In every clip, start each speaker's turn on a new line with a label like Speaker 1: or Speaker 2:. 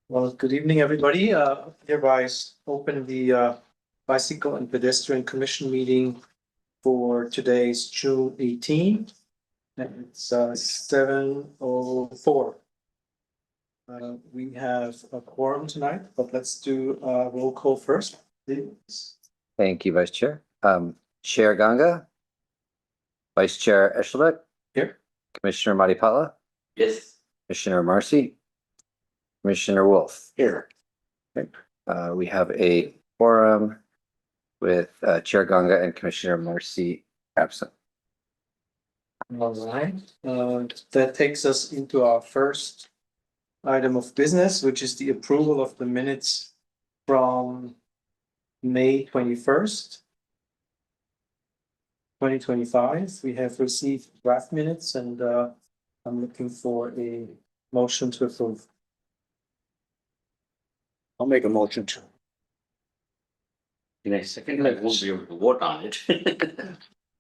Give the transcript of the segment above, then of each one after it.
Speaker 1: Well, good evening, everybody. Hereby open the Bicycle and Pedestrian Commission meeting for today's June 18th. And it's 7:04. We have a quorum tonight, but let's do a roll call first, please.
Speaker 2: Thank you, Vice Chair. Chair Ganga, Vice Chair Eshelbeck,
Speaker 1: Here.
Speaker 2: Commissioner Matipala,
Speaker 3: Yes.
Speaker 2: Commissioner Marcy, Commissioner Wolf.
Speaker 1: Here.
Speaker 2: Okay. We have a quorum with Chair Ganga and Commissioner Marcy absent.
Speaker 1: All right, that takes us into our first item of business, which is the approval of the minutes from May 21st. 2025. We have received draft minutes and I'm looking for a motion to approve.
Speaker 3: I'll make a motion to. In a second, I won't be able to vote on it.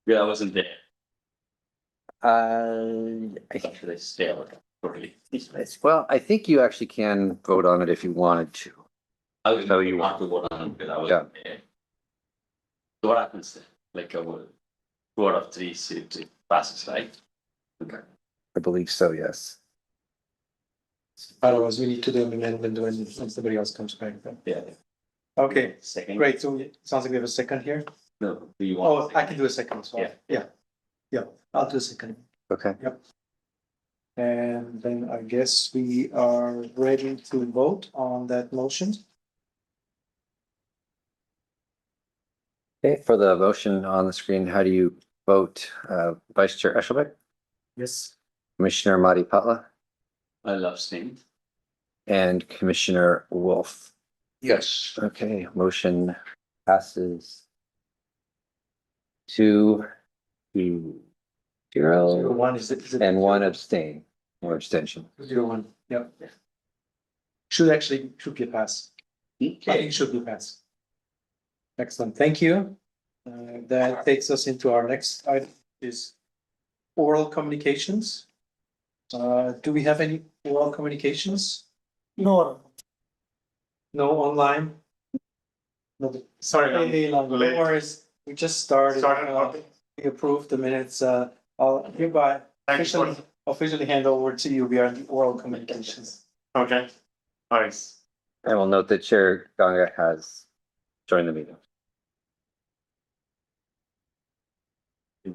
Speaker 3: Yeah, I wasn't there. Should I stay out totally?
Speaker 2: Well, I think you actually can vote on it if you wanted to.
Speaker 3: I was
Speaker 2: So you
Speaker 3: want to vote on it because I wasn't there. So what happens then? Like a vote out of three seats, it passes, right? Okay.
Speaker 2: I believe so, yes.
Speaker 1: Otherwise, we need to do an amendment when somebody else comes back.
Speaker 3: Yeah.
Speaker 1: Okay,
Speaker 3: Second.
Speaker 1: great. So it sounds like we have a second here.
Speaker 3: No, do you want?
Speaker 1: Oh, I can do a second as well. Yeah, I'll do a second.
Speaker 2: Okay.
Speaker 1: And then I guess we are ready to vote on that motion.
Speaker 2: Okay, for the motion on the screen, how do you vote? Vice Chair Eshelbeck,
Speaker 1: Yes.
Speaker 2: Commissioner Matipala,
Speaker 3: I love staying.
Speaker 2: and Commissioner Wolf.
Speaker 3: Yes.
Speaker 2: Okay, motion passes 2-0
Speaker 1: 0-1 is it?
Speaker 2: and one abstain or abstention.
Speaker 1: 0-1, yep. Should be a pass. I think it should be a pass. Excellent, thank you. That takes us into our next item, is oral communications. Do we have any oral communications?
Speaker 4: No,
Speaker 1: No online? No.
Speaker 4: sorry.
Speaker 1: Hey, no worries. We just started. We approved the minutes. I'll hereby officially hand over to you. We are the oral communications.
Speaker 4: Okay, all right.
Speaker 2: I will note that Chair Ganga has joined the meeting.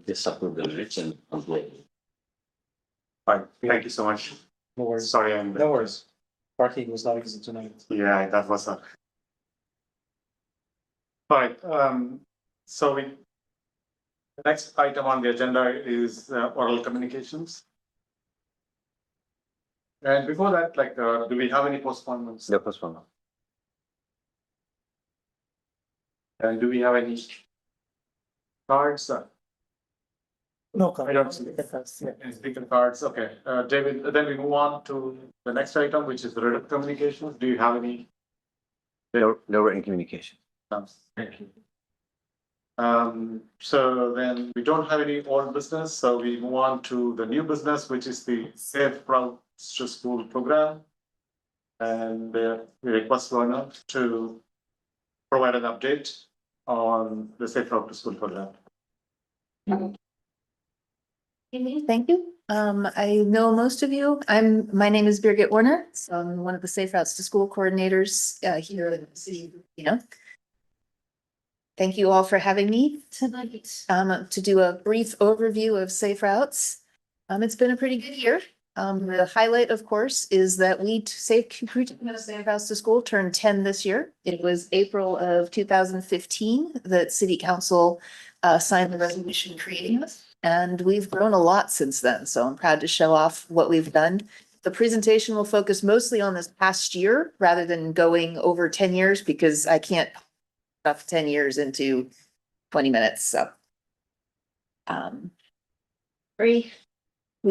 Speaker 3: Just approve the minutes and vote.
Speaker 4: Fine, thank you so much.
Speaker 1: No worries.
Speaker 4: Sorry,
Speaker 1: No worries. Parking was not easy tonight.
Speaker 4: Yeah, that was a. Alright, so the next item on the agenda is oral communications. And before that, like, do we have any postponements?
Speaker 2: No postponement.
Speaker 4: And do we have any cards?
Speaker 1: No,
Speaker 4: I don't see any speaker cards. Okay, David, then we move on to the next item, which is the written communications. Do you have any?
Speaker 2: No written communication.
Speaker 4: Thank you. So then we don't have any old business, so we move on to the new business, which is the Safe Routes to School program. And we request Werner to provide an update on the Safe Route to School program.
Speaker 5: Thank you. I know most of you. My name is Birgit Warner. So I'm one of the Safe Routes to School coordinators here in the city of Cupertino. Thank you all for having me tonight to do a brief overview of Safe Routes. It's been a pretty good year. The highlight, of course, is that Cupertino Safe Routes to School turned 10 this year. It was April of 2015 that City Council signed the resolution creating us. And we've grown a lot since then, so I'm proud to show off what we've done. The presentation will focus mostly on this past year rather than going over 10 years because I can't stuff 10 years into 20 minutes, so. We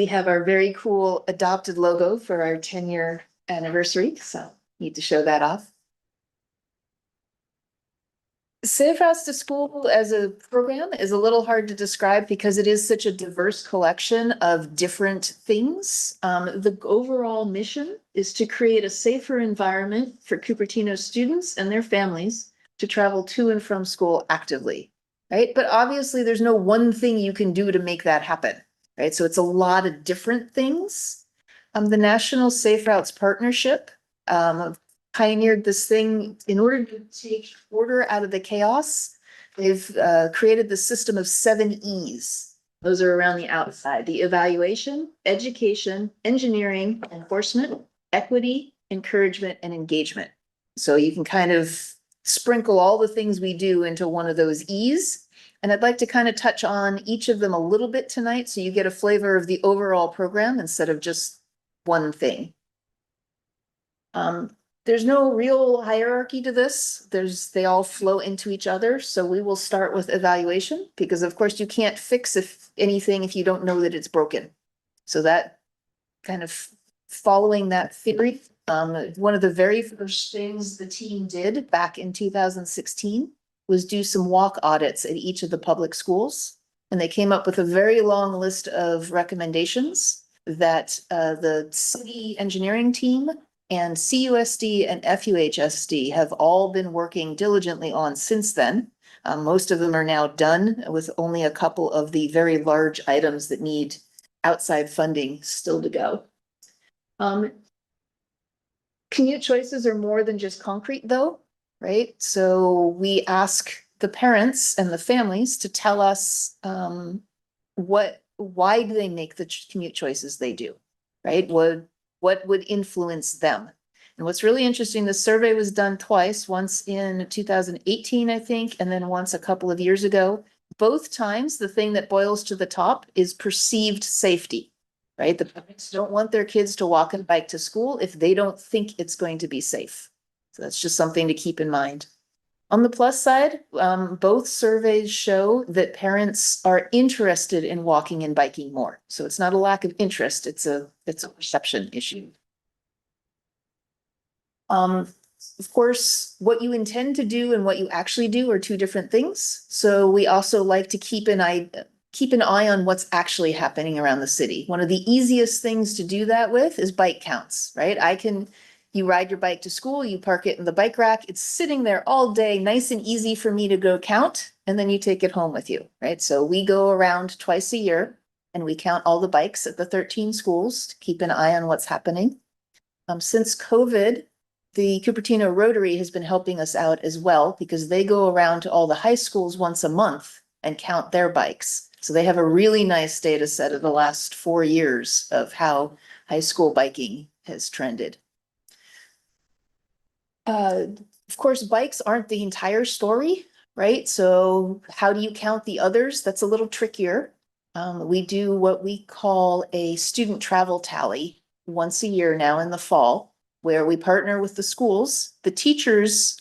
Speaker 5: have our very cool adopted logo for our 10-year anniversary, so need to show that off. Safe Routes to School as a program is a little hard to describe because it is such a diverse collection of different things. The overall mission is to create a safer environment for Cupertino students and their families to travel to and from school actively, right? But obviously, there's no one thing you can do to make that happen, right? So it's a lot of different things. The National Safe Routes Partnership pioneered this thing in order to take order out of the chaos. They've created the system of 7 E's. Those are around the outside: the evaluation, education, engineering, enforcement, equity, encouragement, and engagement. So you can kind of sprinkle all the things we do into one of those E's. And I'd like to kind of touch on each of them a little bit tonight so you get a flavor of the overall program instead of just one thing. There's no real hierarchy to this. They all flow into each other. So we will start with evaluation because of course you can't fix anything if you don't know that it's broken. So that kind of following that theory, one of the very first things the team did back in 2016 was do some walk audits at each of the public schools. And they came up with a very long list of recommendations that the city engineering team and CUSD and FUHSD have all been working diligently on since then. Most of them are now done with only a couple of the very large items that need outside funding still to go. Commute choices are more than just concrete though, right? So we ask the parents and the families to tell us why do they make the commute choices they do, right? What would influence them? And what's really interesting, the survey was done twice, once in 2018, I think, and then once a couple of years ago. Both times, the thing that boils to the top is perceived safety, right? The parents don't want their kids to walk and bike to school if they don't think it's going to be safe. So that's just something to keep in mind. On the plus side, both surveys show that parents are interested in walking and biking more. So it's not a lack of interest, it's a perception issue. Of course, what you intend to do and what you actually do are two different things. So we also like to keep an eye on what's actually happening around the city. One of the easiest things to do that with is bike counts, right? You ride your bike to school, you park it in the bike rack, it's sitting there all day, nice and easy for me to go count, and then you take it home with you, right? So we go around twice a year and we count all the bikes at the 13 schools to keep an eye on what's happening. Since COVID, the Cupertino Rotary has been helping us out as well because they go around to all the high schools once a month and count their bikes. So they have a really nice data set of the last 4 years of how high school biking has trended. Of course, bikes aren't the entire story, right? So how do you count the others? That's a little trickier. We do what we call a student travel tally once a year now in the fall, where we partner with the schools. The teachers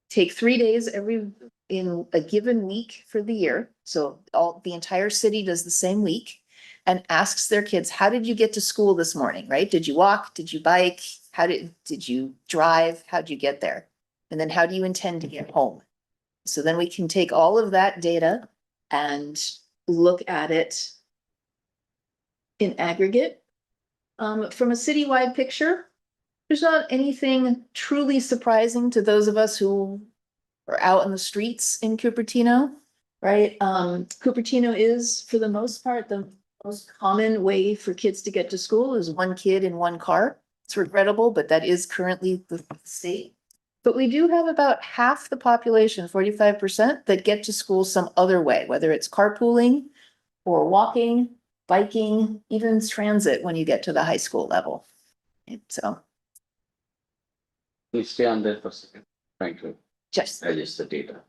Speaker 5: take 3 days in a given week for the year. So the entire city does the same week and asks their kids, how did you get to school this morning, right? Did you walk? Did you bike? Did you drive? How'd you get there? And then how do you intend to get home? So then we can take all of that data and look at it in aggregate. From a citywide picture, there's not anything truly surprising to those of us who are out in the streets in Cupertino, right? Cupertino is, for the most part, the most common way for kids to get to school is one kid in one car. It's regrettable, but that is currently the state. But we do have about half the population, 45%, that get to school some other way, whether it's carpooling or walking, biking, even transit when you get to the high school level. So
Speaker 3: Please stay on there for a second. Trying to
Speaker 5: just.
Speaker 3: digest the data.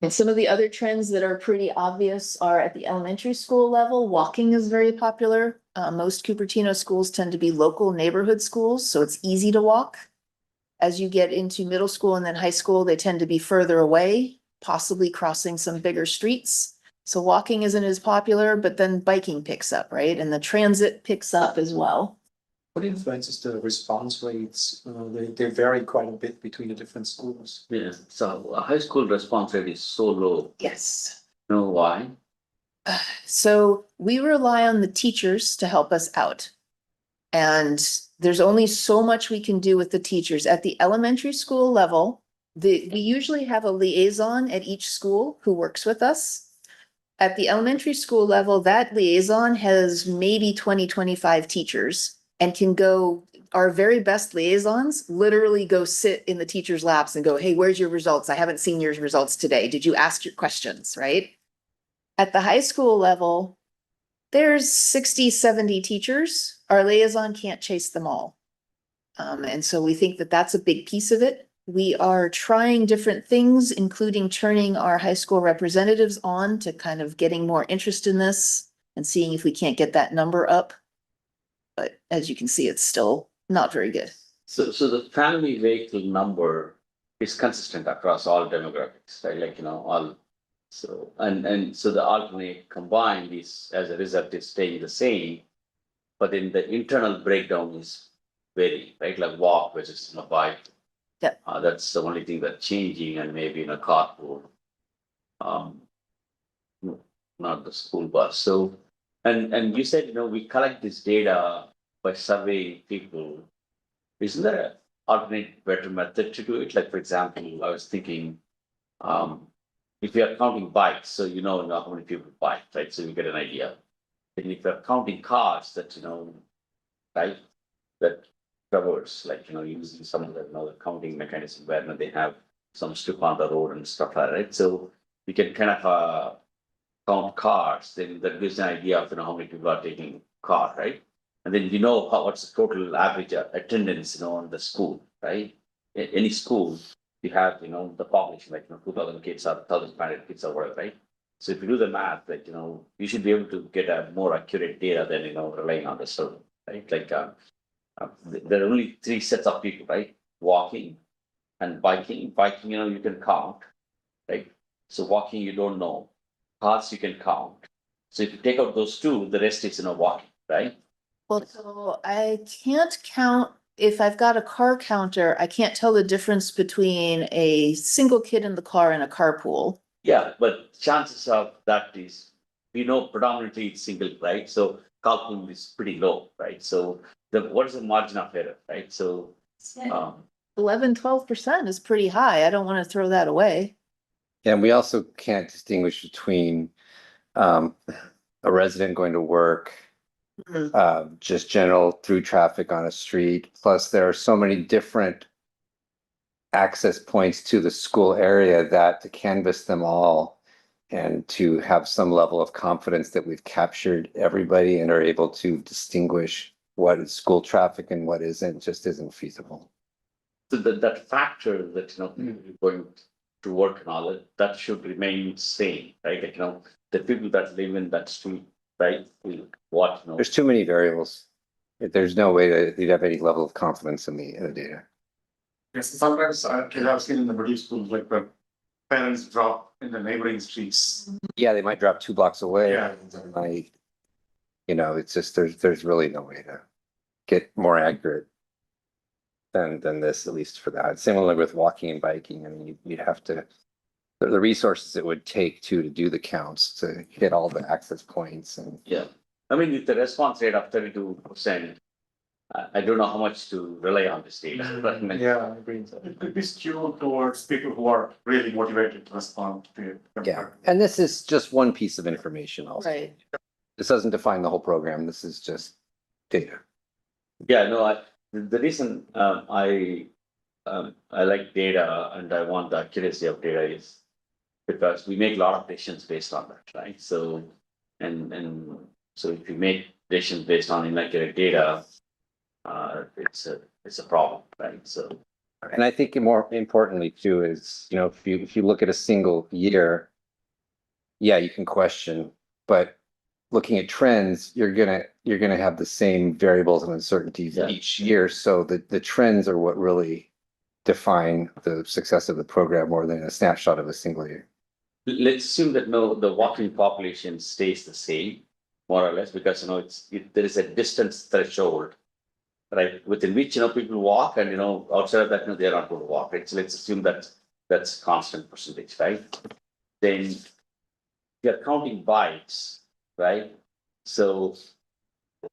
Speaker 5: And some of the other trends that are pretty obvious are at the elementary school level. Walking is very popular. Most Cupertino schools tend to be local neighborhood schools, so it's easy to walk. As you get into middle school and then high school, they tend to be further away, possibly crossing some bigger streets. So walking isn't as popular, but then biking picks up, right? And the transit picks up as well.
Speaker 1: What influences the response rates? They vary quite a bit between the different schools.
Speaker 3: Yeah, so a high school response rate is so low.
Speaker 5: Yes.
Speaker 3: You know why?
Speaker 5: So we rely on the teachers to help us out. And there's only so much we can do with the teachers. At the elementary school level, we usually have a liaison at each school who works with us. At the elementary school level, that liaison has maybe 20, 25 teachers and can go, our very best liaisons literally go sit in the teachers' laps and go, hey, where's your results? I haven't seen your results today. Did you ask your questions, right? At the high school level, there's 60, 70 teachers. Our liaison can't chase them all. And so we think that that's a big piece of it. We are trying different things, including turning our high school representatives on to kind of getting more interest in this and seeing if we can't get that number up. But as you can see, it's still not very good.
Speaker 3: So the family vehicle number is consistent across all demographics, right? Like, all. So, and so the alternate combined is, as a result, is staying the same. But then the internal breakdown is varying, right? Like walk versus bike.
Speaker 5: Yep.
Speaker 3: That's the only thing that's changing, and maybe in a carpool. Not the school bus. So, and you said, we collect this data by surveying people. Isn't there an alternate better method to do it? Like, for example, I was thinking, if you are counting bikes, so you know how many people bike, right? So you get an idea. And if you're counting cars, that right, that covers, like using some of the counting mechanism where they have some strip on the road and stuff like that, right? So you can kind of count cars, then that gives an idea of how many people are taking car, right? And then what's the total average attendance in the school, right? Any school, you have the population, like 2,000 kids or 1,500 kids or whatever, right? So if you do the math, like you should be able to get a more accurate data than relying on the survey, right? Like there are only 3 sets of people, right? Walking and biking. Biking, you can count, right? So walking, you don't know. Cars you can count. So if you take out those 2, the rest is walking, right?
Speaker 5: Well, so I can't count, if I've got a car counter, I can't tell the difference between a single kid in the car and a carpool.
Speaker 3: Yeah, but chances of that is, predominantly it's single, right? So carpool is pretty low, right? So what is the margin of error, right? So
Speaker 5: 11, 12% is pretty high. I don't want to throw that away.
Speaker 2: And we also can't distinguish between a resident going to work, just general through traffic on a street. Plus, there are so many different access points to the school area that to canvass them all and to have some level of confidence that we've captured everybody and are able to distinguish what is school traffic and what isn't, just isn't feasible.
Speaker 3: So that factor that going to work and all that should remain same, right? Like the people that live in that street, right? What
Speaker 2: There's too many variables. There's no way that you'd have any level of confidence in the data.
Speaker 4: Yes, sometimes I have seen in the middle schools, like the parents drop in the neighboring streets.
Speaker 2: Yeah, they might drop 2 blocks away.
Speaker 4: Yeah.
Speaker 2: It's just there's really no way to get more accurate than this, at least for that. Similarly with walking and biking. I mean, you'd have to, the resources it would take to do the counts to hit all the access points and.
Speaker 3: Yeah, I mean, with the response rate of 32%, I don't know how much to rely on this data. But
Speaker 1: Yeah, I agree.
Speaker 4: It could be skewed towards people who are really motivated to respond to it.
Speaker 2: Yeah, and this is just one piece of information also.
Speaker 5: Right.
Speaker 2: This doesn't define the whole program. This is just data.
Speaker 3: Yeah, no, the reason I like data and I want the accuracy of data is because we make a lot of decisions based on that, right? So, and so if you make decisions based on inaccurate data, it's a problem, right? So.
Speaker 2: And I think more importantly too is, if you look at a single year, yeah, you can question, but looking at trends, you're gonna have the same variables and uncertainties each year. So the trends are what really define the success of the program more than a snapshot of a single year.
Speaker 3: Let's assume that the walking population stays the same, more or less, because there is a distance threshold right, within which, people walk and, outside of that, they're not going to walk, right? So let's assume that that's constant percentage, right? Then you're counting bikes, right? So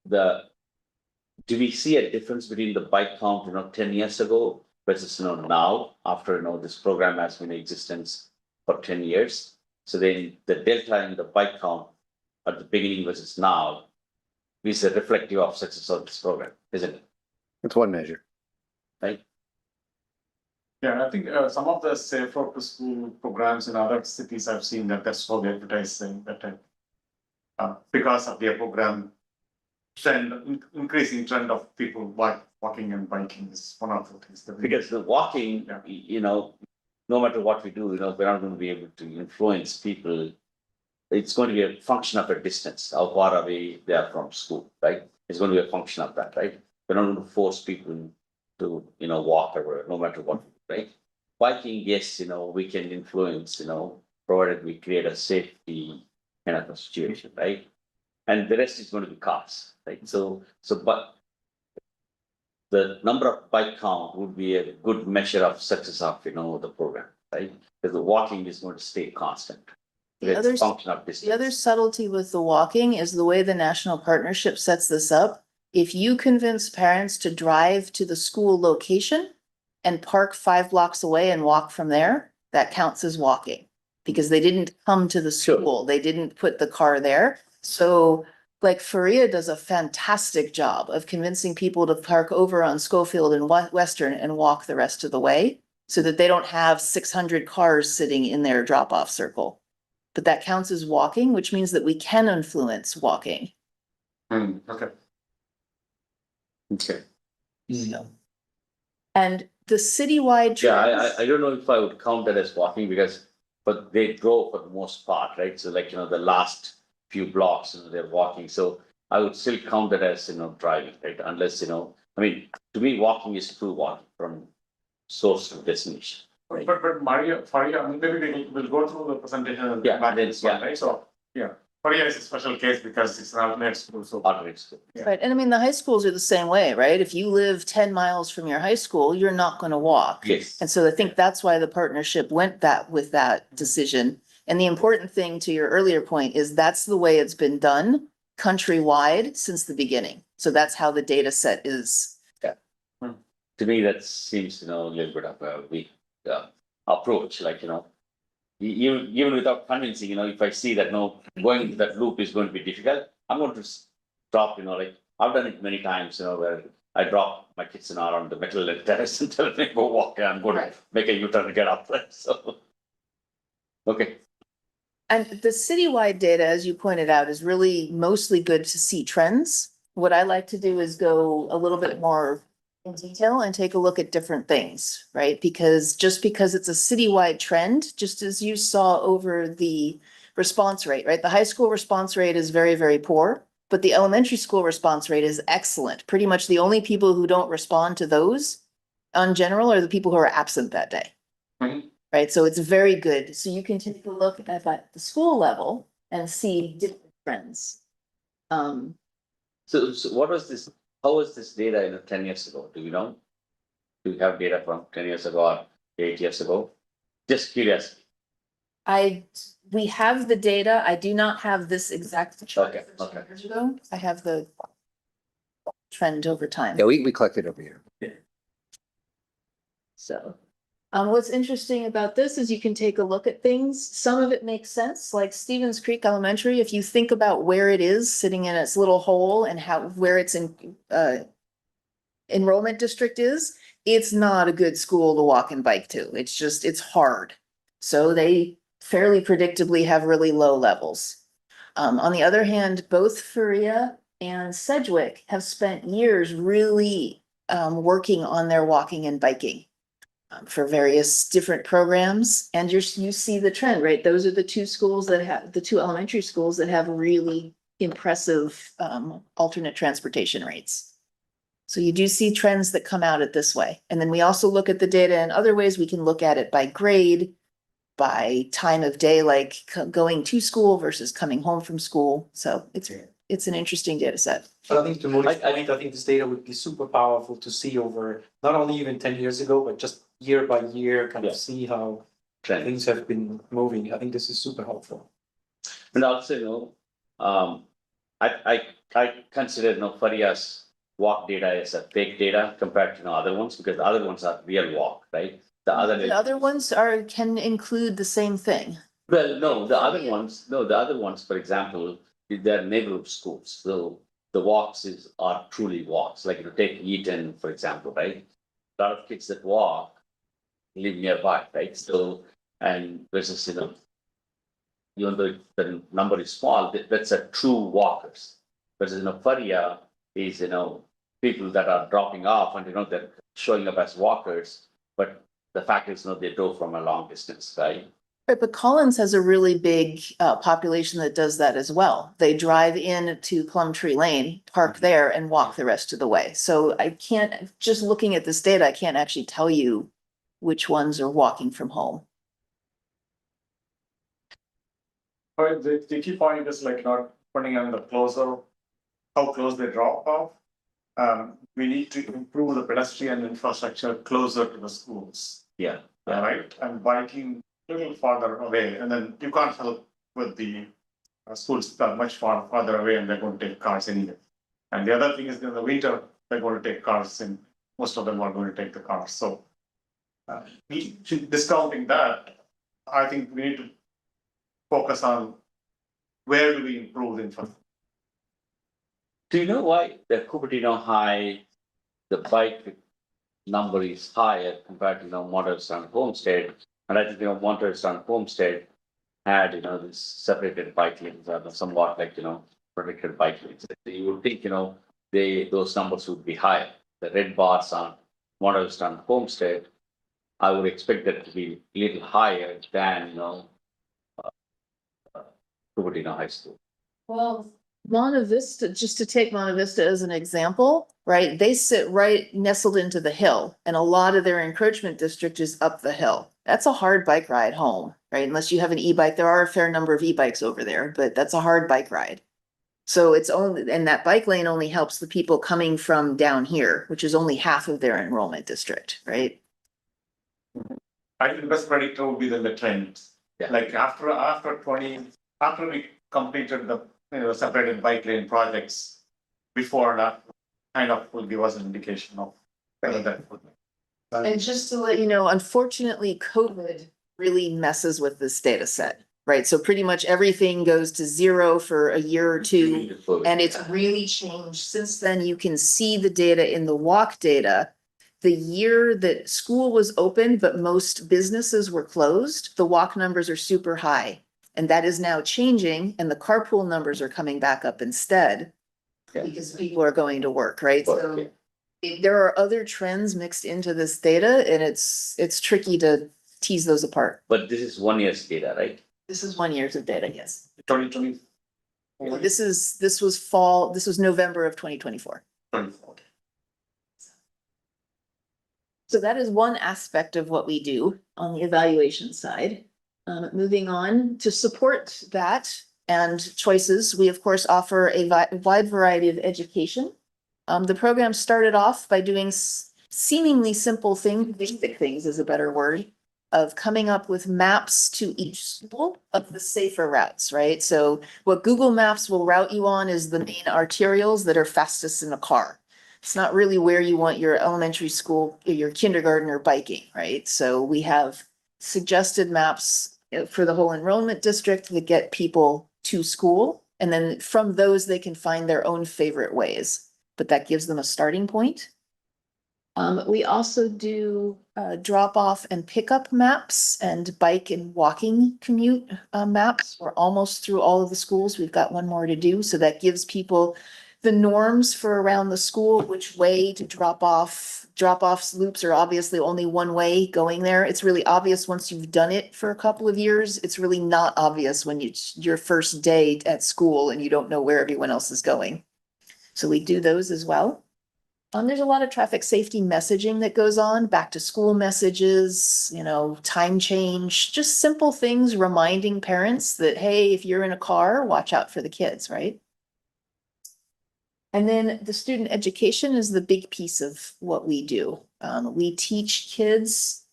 Speaker 3: do we see a difference between the bike count, 10 years ago versus, now after, this program has been in existence for 10 years? So then the delta in the bike count at the beginning versus now is a reflective of success of this program, isn't it?
Speaker 2: It's one measure.
Speaker 3: Right?
Speaker 4: Yeah, I think some of the safe road to school programs in other cities, I've seen that's how they advertise saying that because of their program increasing trend of people walking and biking is one of the things that
Speaker 3: Because the walking, no matter what we do, we're not going to be able to influence people. It's going to be a function of a distance, how far away they are from school, right? It's going to be a function of that, right? We're not going to force people to, walk or no matter what, right? Biking, yes, we can influence, provided we create a safety kind of a situation, right? And the rest is going to be cars, right? But the number of bike count would be a good measure of success of, the program, right? Because the walking is going to stay constant.
Speaker 5: The
Speaker 3: It's a function of distance.
Speaker 5: The other subtlety with the walking is the way the national partnership sets this up. If you convince parents to drive to the school location and park 5 blocks away and walk from there, that counts as walking. Because they didn't come to the
Speaker 3: Sure.
Speaker 5: school, they didn't put the car there. So like Faria does a fantastic job of convincing people to park over on Schofield and Western and walk the rest of the way. So that they don't have 600 cars sitting in their drop-off circle. But that counts as walking, which means that we can influence walking.
Speaker 4: Okay.
Speaker 3: Okay.
Speaker 5: And the citywide
Speaker 3: Yeah,
Speaker 5: trends.
Speaker 3: I don't know if I would count that as walking because, but they drove for the most part, right? So like, the last few blocks, they're walking. So I would still count that as, driving, right? Unless, to me, walking is true walking from source to destination. Right.
Speaker 4: But Maria, Faria, maybe we'll go through the presentation and
Speaker 3: Yeah,
Speaker 4: back to this one,
Speaker 3: yeah.
Speaker 4: right? So, yeah, Faria is a special case because it's an alternate school, so.
Speaker 3: Alternate school.
Speaker 4: Yeah.
Speaker 5: Right, and I mean, the high schools are the same way, right? If you live 10 miles from your high school, you're not gonna walk.
Speaker 3: Yes.
Speaker 5: And so I think that's why the partnership went with that decision. And the important thing to your earlier point is that's the way it's been done countrywide since the beginning. So that's how the data set is.
Speaker 3: To me, that seems, a little bit of a weak approach, like, even without convincing, if I see that going into that loop is going to be difficult, I'm going to drop, like I've done it many times, where I drop my kids on the metal terrace and tell them go walk, and I'm going to make a U-turn and get up. So, okay.
Speaker 5: And the citywide data, as you pointed out, is really mostly good to see trends. What I like to do is go a little bit more in detail and take a look at different things, right? Because just because it's a citywide trend, just as you saw over the response rate, right? The high school response rate is very, very poor, but the elementary school response rate is excellent. Pretty much the only people who don't respond to those in general are the people who are absent that day.
Speaker 4: Mhm.
Speaker 5: Right, so it's very good. So you can take a look at the school level and see different trends.
Speaker 3: So what was this? How was this data, 10 years ago? Do you know? Do you have data from 10 years ago or 8 years ago? Just curious.
Speaker 5: We have the data. I do not have this exact chart.
Speaker 3: Okay,
Speaker 5: from
Speaker 3: okay.
Speaker 5: 10 years ago. I have the trend over time.
Speaker 2: Yeah, we collected over here.
Speaker 5: So, what's interesting about this is you can take a look at things. Some of it makes sense, like Stevens Creek Elementary. If you think about where it is sitting in its little hole and where its enrollment district is, it's not a good school to walk and bike to. It's hard. So they fairly predictably have really low levels. On the other hand, both Faria and Sedgwick have spent years really working on their walking and biking for various different programs. And you see the trend, right? Those are the two elementary schools that have really impressive alternate transportation rates. So you do see trends that come out it this way. And then we also look at the data in other ways. We can look at it by grade, by time of day, like going to school versus coming home from school. So it's it's an interesting data set.
Speaker 1: But I think to Moni's
Speaker 3: I-
Speaker 1: point, I think this data would be super powerful to see over, not only even 10 years ago, but just year by year, kind
Speaker 3: Yeah.
Speaker 1: of see how
Speaker 3: Trend.
Speaker 1: things have been moving. I think this is super helpful.
Speaker 3: And also, I consider, Faria's walk data as a fake data compared to, other ones, because the other ones are real walk, right? The
Speaker 5: The other ones can include the same thing.
Speaker 3: well, no, the other ones, for example, they're neighborhood schools, so the walks are truly walks, like, take Eaton, for example, right? A lot of kids that walk live nearby, right? So, and versus, even though the number is small, that's a true walkers. Versus, Faria is, people that are dropping off and, they're showing up as walkers, but the fact is, they drove from a long distance, right?
Speaker 5: Right, but Collins has a really big population that does that as well. They drive in to Plumtree Lane, park there and walk the rest of the way. So I can't, just looking at this data, I can't actually tell you which ones are walking from home.
Speaker 4: But the key point is like not putting on the closer, how close they drop off. We need to improve the pedestrian infrastructure closer to the schools.
Speaker 3: Yeah.
Speaker 4: Right, and biking a little farther away, and then you can't help with the schools that are much farther away, and they're going to take cars anyway. And the other thing is in the winter, they're going to take cars, and most of them are going to take the cars. So, discounting that, I think we need to focus on where do we improve the infrastructure.
Speaker 3: Do you know why the Cupertino High, the bike number is higher compared to, Montesson Homestead? And I think, Montesson Homestead had, this separated bike lanes, or somewhat like, protected bike lanes. You would think, those numbers would be higher. The red bars on Montesson Homestead, I would expect that to be a little higher than, Cupertino High School.
Speaker 5: Well, Monte Vista, just to take Monte Vista as an example, right? They sit right nestled into the hill and a lot of their encroachment district is up the hill. That's a hard bike ride home, right? Unless you have an e-bike. There are a fair number of e-bikes over there, but that's a hard bike ride. So it's only, and that bike lane only helps the people coming from down here, which is only half of their enrollment district, right?
Speaker 4: I think the best predictor would be the trend.
Speaker 3: Yeah.
Speaker 4: Like after we completed the separated bike lane projects, before that kind of will give us an indication of whether that would.
Speaker 5: And just to let you know, unfortunately, COVID really messes with this data set, right? So pretty much everything goes to zero for a year or two. And it's really changed since then. You can see the data in the walk data. The year that school was open, but most businesses were closed, the walk numbers are super high. And that is now changing and the carpool numbers are coming back up instead.
Speaker 3: Yeah.
Speaker 5: Because people are going to work, right?
Speaker 3: Work,
Speaker 5: So
Speaker 3: yeah.
Speaker 5: there are other trends mixed into this data and it's tricky to tease those apart.
Speaker 3: But this is 1 year's data, right?
Speaker 5: This is 1 year's of data, yes.
Speaker 4: 2020.
Speaker 5: This was November of 2024. So that is one aspect of what we do on the evaluation side. Moving on to support that and choices, we of course offer a wide variety of education. The program started off by doing seemingly simple things, basic things is a better word, of coming up with maps to each school of the safer routes, right? So what Google Maps will route you on is the main arterials that are fastest in a car. It's not really where you want your elementary school, your kindergarten or biking, right? So we have suggested maps for the whole enrollment district that get people to school. And then from those, they can find their own favorite ways, but that gives them a starting point. We also do drop off and pickup maps and bike and walking commute maps. We're almost through all of the schools. We've got one more to do. So that gives people the norms for around the school, which way to drop off. Drop-off loops are obviously only one way going there. It's really obvious once you've done it for a couple of years. It's really not obvious when your first day at school and you don't know where everyone else is going. So we do those as well. There's a lot of traffic safety messaging that goes on, back to school messages, time change, just simple things reminding parents that, hey, if you're in a car, watch out for the kids, right? And then the student education is the big piece of what we do. We teach kids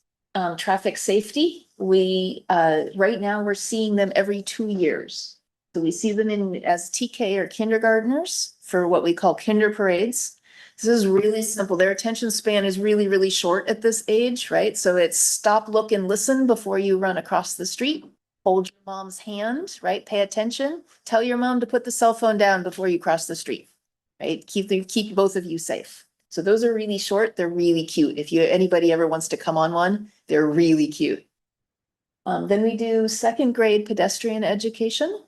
Speaker 5: traffic safety. Right now, we're seeing them every 2 years. So we see them as TK or kindergartners for what we call kinder parades. This is really simple. Their attention span is really, really short at this age, right? So it's stop, look, and listen before you run across the street. Hold your mom's hand, right? Pay attention. Tell your mom to put the cell phone down before you cross the street, right? Keep both of you safe. So those are really short. They're really cute. If anybody ever wants to come on one, they're really cute. Then we do second grade pedestrian education.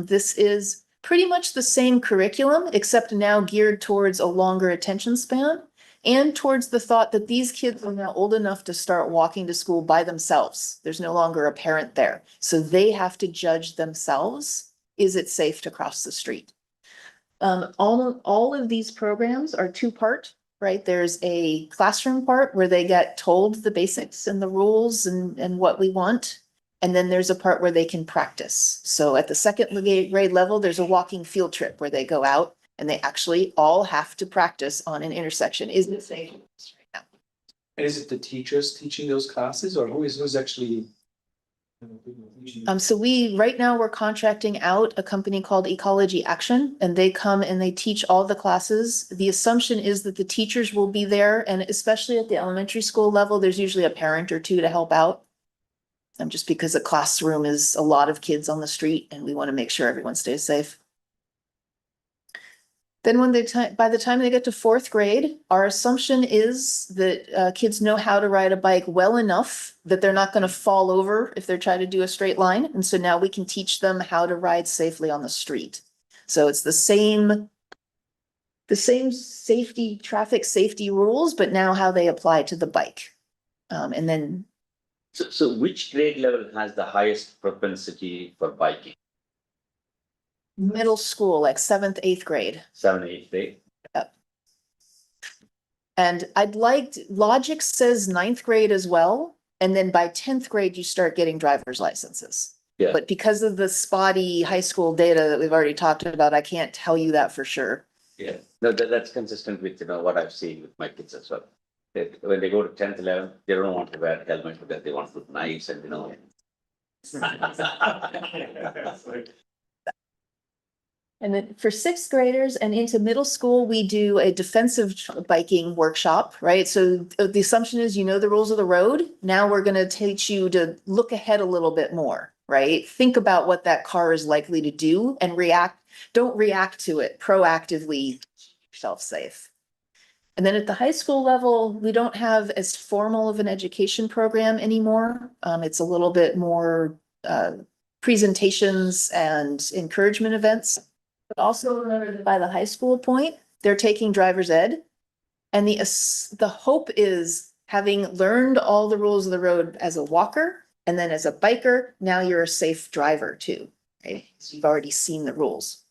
Speaker 5: This is pretty much the same curriculum, except now geared towards a longer attention span and towards the thought that these kids are now old enough to start walking to school by themselves. There's no longer a parent there. So they have to judge themselves. Is it safe to cross the street? All of these programs are two-part, right? There's a classroom part where they get told the basics and the rules and what we want. And then there's a part where they can practice. So at the second grade level, there's a walking field trip where they go out and they actually all have to practice on an intersection. Is it safe right now?
Speaker 1: And is it the teachers teaching those classes or who's actually?
Speaker 5: So right now we're contracting out a company called Ecology Action, and they come and they teach all the classes. The assumption is that the teachers will be there, and especially at the elementary school level, there's usually a parent or two to help out. Just because a classroom is a lot of kids on the street and we want to make sure everyone stays safe. Then by the time they get to fourth grade, our assumption is that kids know how to ride a bike well enough that they're not going to fall over if they're trying to do a straight line. And so now we can teach them how to ride safely on the street. So it's the same safety, traffic safety rules, but now how they apply to the bike. And then
Speaker 3: So which grade level has the highest propensity for biking?
Speaker 5: middle school, like 7th, 8th grade.
Speaker 3: 7, 8 grade?
Speaker 5: And logic says 9th grade as well. And then by 10th grade, you start getting driver's licenses.
Speaker 3: Yeah.
Speaker 5: But because of the spotty high school data that we've already talked about, I can't tell you that for sure.
Speaker 3: Yeah, no, that's consistent with, what I've seen with my kids as well. When they go to 10th, 11th, they don't want to wear a helmet because they want to look nice and,
Speaker 5: And then for 6th graders and into middle school, we do a defensive biking workshop, right? So the assumption is, the rules of the road. Now we're going to teach you to look ahead a little bit more, right? Think about what that car is likely to do and don't react to it, proactively keep yourself safe. And then at the high school level, we don't have as formal of an education program anymore. It's a little bit more presentations and encouragement events. But also remember that by the high school point, they're taking driver's ed. And the hope is, having learned all the rules of the road as a walker and then as a biker, now you're a safe driver too, right? So you've already seen the rules.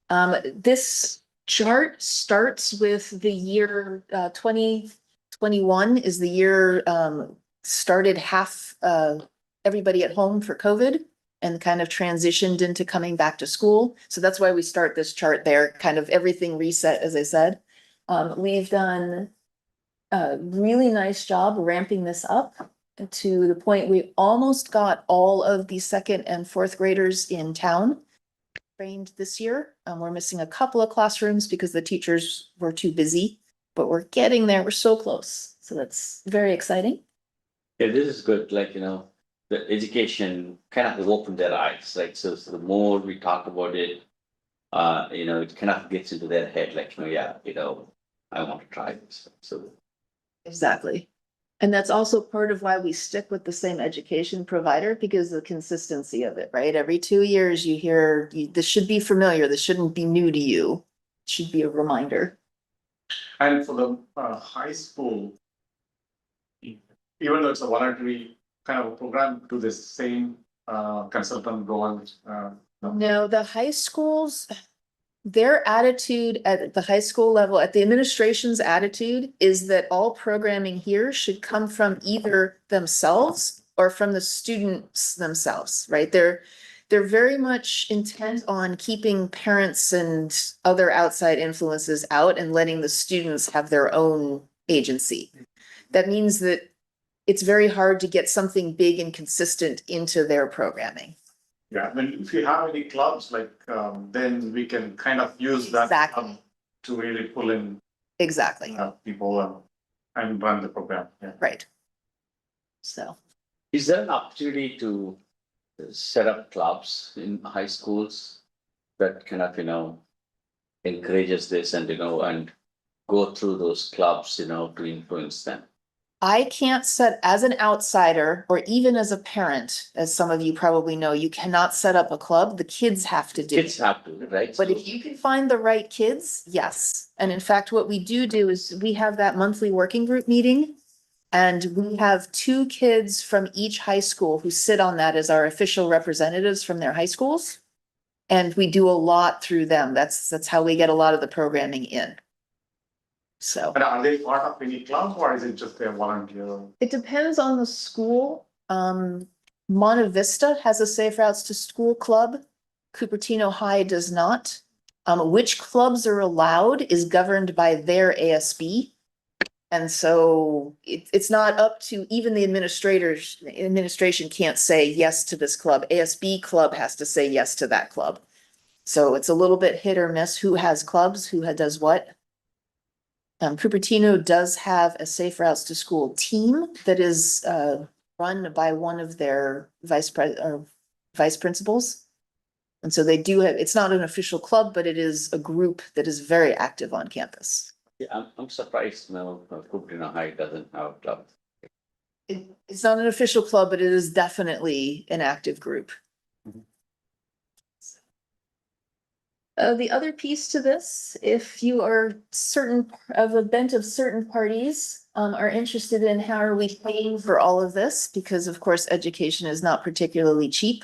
Speaker 5: This chart starts with the year 2021 is the year started half everybody at home for COVID and kind of transitioned into coming back to school. So that's why we start this chart there, kind of everything reset, as I said. We've done a really nice job ramping this up to the point we almost got all of the 2nd and 4th graders in town trained this year. We're missing a couple of classrooms because the teachers were too busy, but we're getting there. We're so close. So that's very exciting.
Speaker 3: Yeah, this is good, the education kind of opened their eyes, right? So the more we talk about it, it kind of gets into their head, I want to try this. So
Speaker 5: Exactly. And that's also part of why we stick with the same education provider, because the consistency of it, right? Every 2 years you hear, this should be familiar. This shouldn't be new to you. It should be a reminder.
Speaker 4: And for the high school, even though it's a voluntary kind of a program, do the same consultant go on?
Speaker 5: No, the high schools, their attitude at the high school level, at the administration's attitude, is that all programming here should come from either themselves or from the students themselves, right? they're very much intent on keeping parents and other outside influences out and letting the students have their own agency. That means that it's very hard to get something big and consistent into their programming.
Speaker 4: Yeah, I mean, if you have any clubs, like, then we can kind of use that
Speaker 5: Exactly.
Speaker 4: club to really pull in
Speaker 5: Exactly,
Speaker 4: people and run the program. Yeah.
Speaker 5: right. So,
Speaker 3: Is there an opportunity to set up clubs in high schools that kind of, encourages this and, and go through those clubs, to influence them?
Speaker 5: I can't set, as an outsider, or even as a parent, as some of you probably know, you cannot set up a club. The kids have to do
Speaker 3: Kids
Speaker 5: it.
Speaker 3: have to, right?
Speaker 5: But if you can find the right kids, yes. And in fact, what we do is we have that monthly working group meeting. And we have 2 kids from each high school who sit on that as our official representatives from their high schools. And we do a lot through them. That's how we get a lot of the programming in. So
Speaker 4: And are they part of any club or is it just a volunteer?
Speaker 5: it depends on the school. Monte Vista has a Safe Routes to School club. Cupertino High does not. Which clubs are allowed is governed by their ASB. And so it's not up to even the administrators. The administration can't say yes to this club. ASB club has to say yes to that club. So it's a little bit hit or miss who has clubs, who does what. Cupertino does have a Safe Routes to School team that is run by one of their vice principals. And so they do have, it's not an official club, but it is a group that is very active on campus.
Speaker 3: Yeah, I'm surprised now Cupertino High doesn't have a club.
Speaker 5: It's not an official club, but it is definitely an active group. The other piece to this, if you are certain of a bent of certain parties, are interested in how are we paying for all of this, because of course, education is not particularly cheap.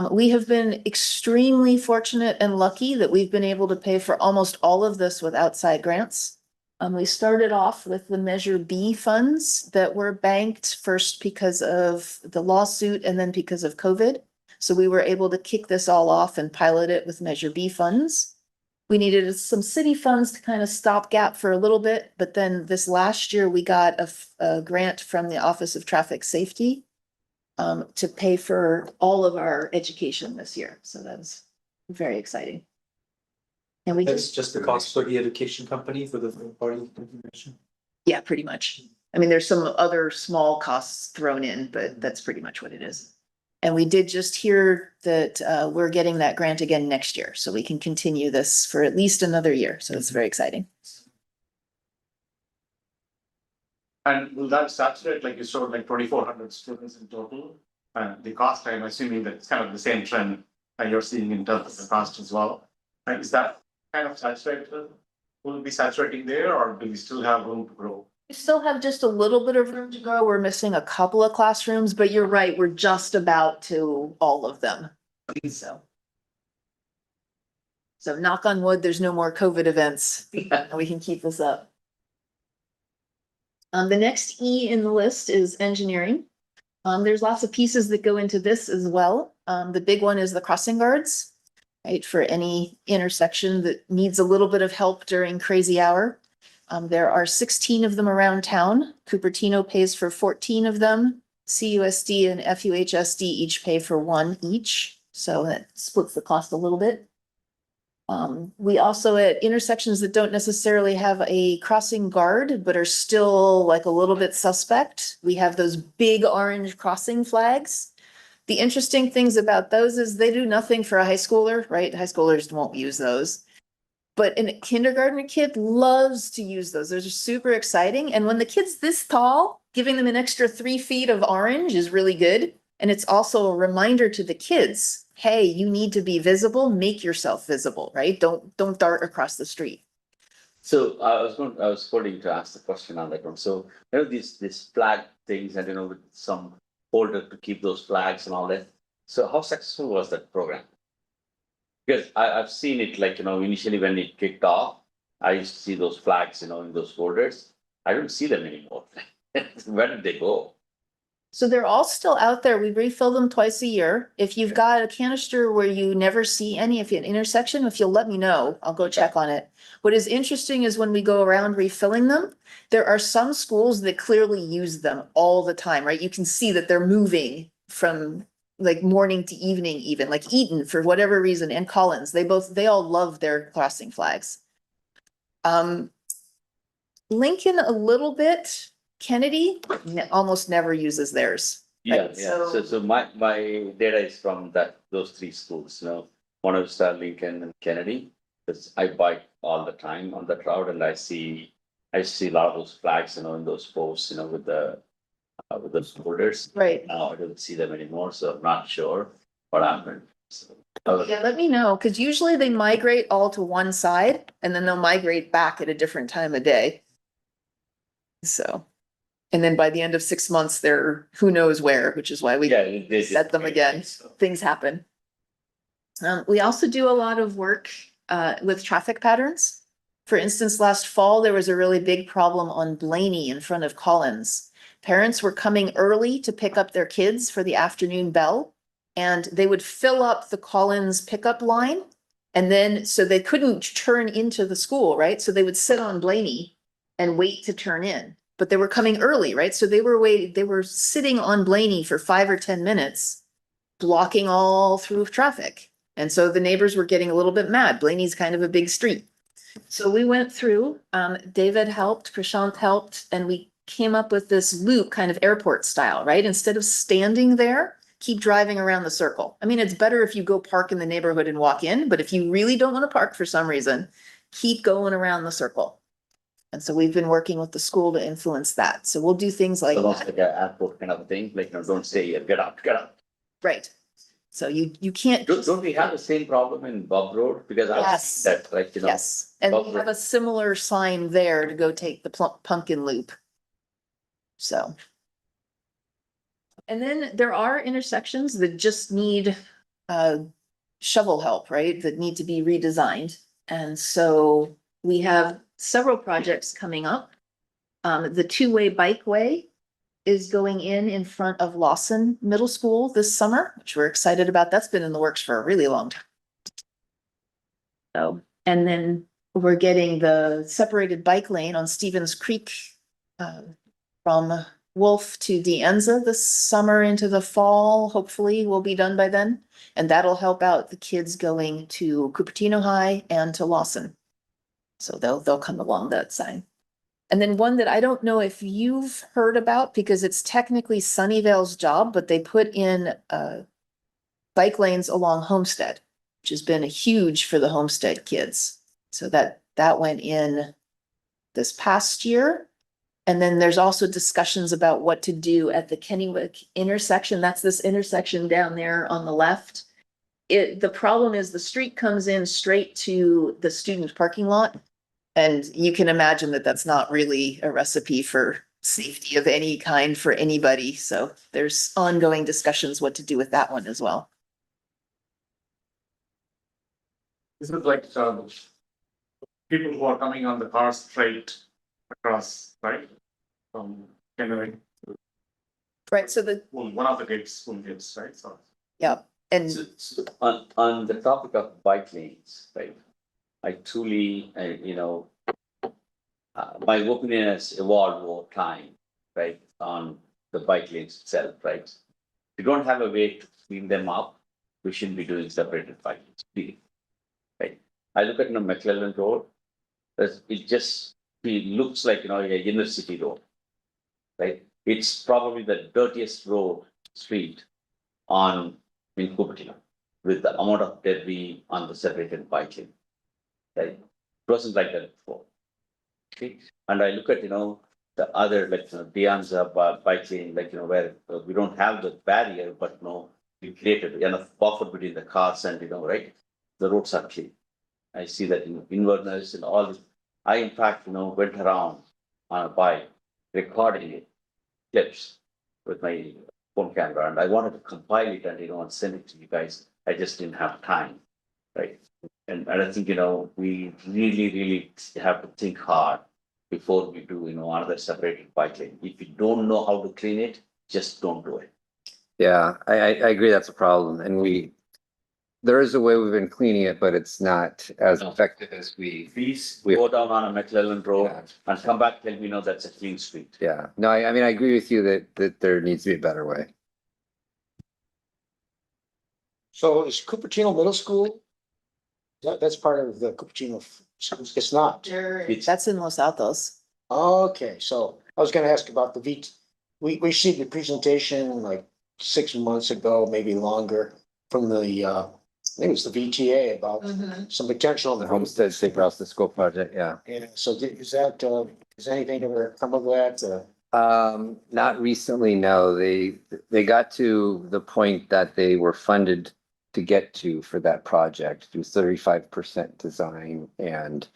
Speaker 5: We have been extremely fortunate and lucky that we've been able to pay for almost all of this with outside grants. We started off with the Measure B funds that were banked first because of the lawsuit and then because of COVID. So we were able to kick this all off and pilot it with Measure B funds. We needed some city funds to kind of stopgap for a little bit, but then this last year we got a grant from the Office of Traffic Safety to pay for all of our education this year. So that's very exciting. And we
Speaker 1: That's just the cost for the education company for the third party information.
Speaker 5: yeah, pretty much. I mean, there's some other small costs thrown in, but that's pretty much what it is. And we did just hear that we're getting that grant again next year, so we can continue this for at least another year. So it's very exciting.
Speaker 4: And will that saturate, like you showed, like 2,400 students in total? And the cost, I'm assuming that it's kind of the same trend that you're seeing in terms of the cost as well. And is that kind of saturated? Will it be saturating there or do we still have room to grow?
Speaker 5: We still have just a little bit of room to go. We're missing a couple of classrooms, but you're right, we're just about to all of them. So knock on wood, there's no more COVID events. We can keep this up. The next E in the list is engineering. There's lots of pieces that go into this as well. The big one is the crossing guards, right? For any intersection that needs a little bit of help during crazy hour. There are 16 of them around town. Cupertino pays for 14 of them. CUSD and FUHSD each pay for 1 each. So that splits the cost a little bit. We also at intersections that don't necessarily have a crossing guard, but are still like a little bit suspect. We have those big orange crossing flags. The interesting things about those is they do nothing for a high schooler, right? High schoolers won't use those. But a kindergartner kid loves to use those. Those are super exciting. And when the kid's this tall, giving them an extra 3 feet of orange is really good. And it's also a reminder to the kids, hey, you need to be visible, make yourself visible, right? Don't dart across the street.
Speaker 3: So I was going to ask the question on that one. So these flag things and with some holder to keep those flags and all that. So how successful was that program? Because I've seen it like initially when it kicked off, I used to see those flags in those folders. I don't see them anymore. Where did they go?
Speaker 5: So they're all still out there. We refill them twice a year. If you've got a canister where you never see any, if you have an intersection, if you'll let me know, I'll go check on it. What is interesting is when we go around refilling them, there are some schools that clearly use them all the time, right? You can see that they're moving from like morning to evening even, like Eaton for whatever reason, and Collins, they all love their crossing flags. Lincoln a little bit, Kennedy almost never uses theirs.
Speaker 3: Yeah,
Speaker 5: Right,
Speaker 3: yeah.
Speaker 5: so-
Speaker 3: So my data is from those three schools, one of Star Lincoln and Kennedy. Because I bike all the time on that route and I see a lot of those flags, in those posts, with the borders.
Speaker 5: Right.
Speaker 3: Now I don't see them anymore, so I'm not sure what happened. So,
Speaker 5: Yeah, let me know, because usually they migrate all to one side and then they'll migrate back at a different time of day. So, and then by the end of 6 months, they're who knows where, which is why we
Speaker 3: yeah, they just-
Speaker 5: set them again. Things happen. We also do a lot of work with traffic patterns. For instance, last fall, there was a really big problem on Blaney in front of Collins. Parents were coming early to pick up their kids for the afternoon bell, and they would fill up the Collins pickup line. And then, so they couldn't turn into the school, right? So they would sit on Blaney and wait to turn in, but they were coming early, right? So they were sitting on Blaney for 5 or 10 minutes, blocking all through traffic. And so the neighbors were getting a little bit mad. Blaney's kind of a big street. So we went through, David helped, Prashant helped, and we came up with this loop kind of airport style, right? Instead of standing there, keep driving around the circle. I mean, it's better if you go park in the neighborhood and walk in, but if you really don't want to park for some reason, keep going around the circle. And so we've been working with the school to influence that. So we'll do things like
Speaker 3: almost
Speaker 5: that.
Speaker 3: like an airport kind of thing, like, don't stay here, get out, get out.
Speaker 5: Right. So you can't.
Speaker 3: Don't we have the same problem in Bob Road? Because I've
Speaker 5: Yes.
Speaker 3: seen that, like,
Speaker 5: Yes, and we
Speaker 3: Bob
Speaker 5: have a similar sign there to go take the pumpkin loop. So. And then there are intersections that just need shovel help, right? That need to be redesigned. And so we have several projects coming up. The two-way bikeway is going in front of Lawson Middle School this summer, which we're excited about. That's been in the works for a really long time. So, and then we're getting the separated bike lane on Stevens Creek from Wolf to Dianza this summer into the fall. Hopefully we'll be done by then. And that'll help out the kids going to Cupertino High and to Lawson. So they'll come along that side. And then one that I don't know if you've heard about, because it's technically Sunnyvale's job, but they put in bike lanes along Homestead, which has been huge for the Homestead kids. So that went in this past year. And then there's also discussions about what to do at the Kennewick intersection. That's this intersection down there on the left. The problem is the street comes in straight to the student parking lot. And you can imagine that that's not really a recipe for safety of any kind for anybody. So there's ongoing discussions what to do with that one as well.
Speaker 4: This is like, people who are coming on the car straight across, right? From Kennewick,
Speaker 5: Right, so
Speaker 4: one of the gates, school gates, right? So.
Speaker 5: yeah, and
Speaker 3: So on the topic of bike lanes, right? I truly, my opinion has evolved over time, right, on the bike lanes itself, right? If you don't have a way to clean them up, we shouldn't be doing separated bike lanes, period. Right? I look at McClellan Road, it looks like, a inner city road, right? It's probably the dirtiest street in Cupertino, with the amount of debris on the separated bike lane. Right? It wasn't like that before. Okay. And I look at, the other, like, Dianza bike lane, like, where we don't have the barrier, but we created enough buffer between the cars and, right? The roads are clean. I see that in Inverness and all this. I, in fact, went around on a bike, recording it, clips with my phone camera, and I wanted to compile it and, and send it to you guys. I just didn't have time, right? And I think, we really have to think hard before we do, another separated bike lane. If you don't know how to clean it, just don't do it.
Speaker 2: Yeah, I agree that's a problem, and there is a way we've been cleaning it, but it's not as effective as
Speaker 3: Please
Speaker 2: We-
Speaker 3: go down on a McClellan Road
Speaker 2: Yeah.
Speaker 3: and come back, tell me, no, that's a clean street.
Speaker 2: yeah. No, I mean, I agree with you that there needs to be a better way.
Speaker 6: So is Cupertino Middle School? That's part of the Cupertino schools, it's not.
Speaker 5: That's in Los Altos.
Speaker 6: Okay, so I was gonna ask about the we received a presentation like 6 months ago, maybe longer, from the I think it was the VTA about some potential.
Speaker 2: The Homestead Safe Routes to School project, yeah.
Speaker 6: Yeah, so is anything ever come of that?
Speaker 2: Not recently, no. They got to the point that they were funded to get to for that project, do 35% design and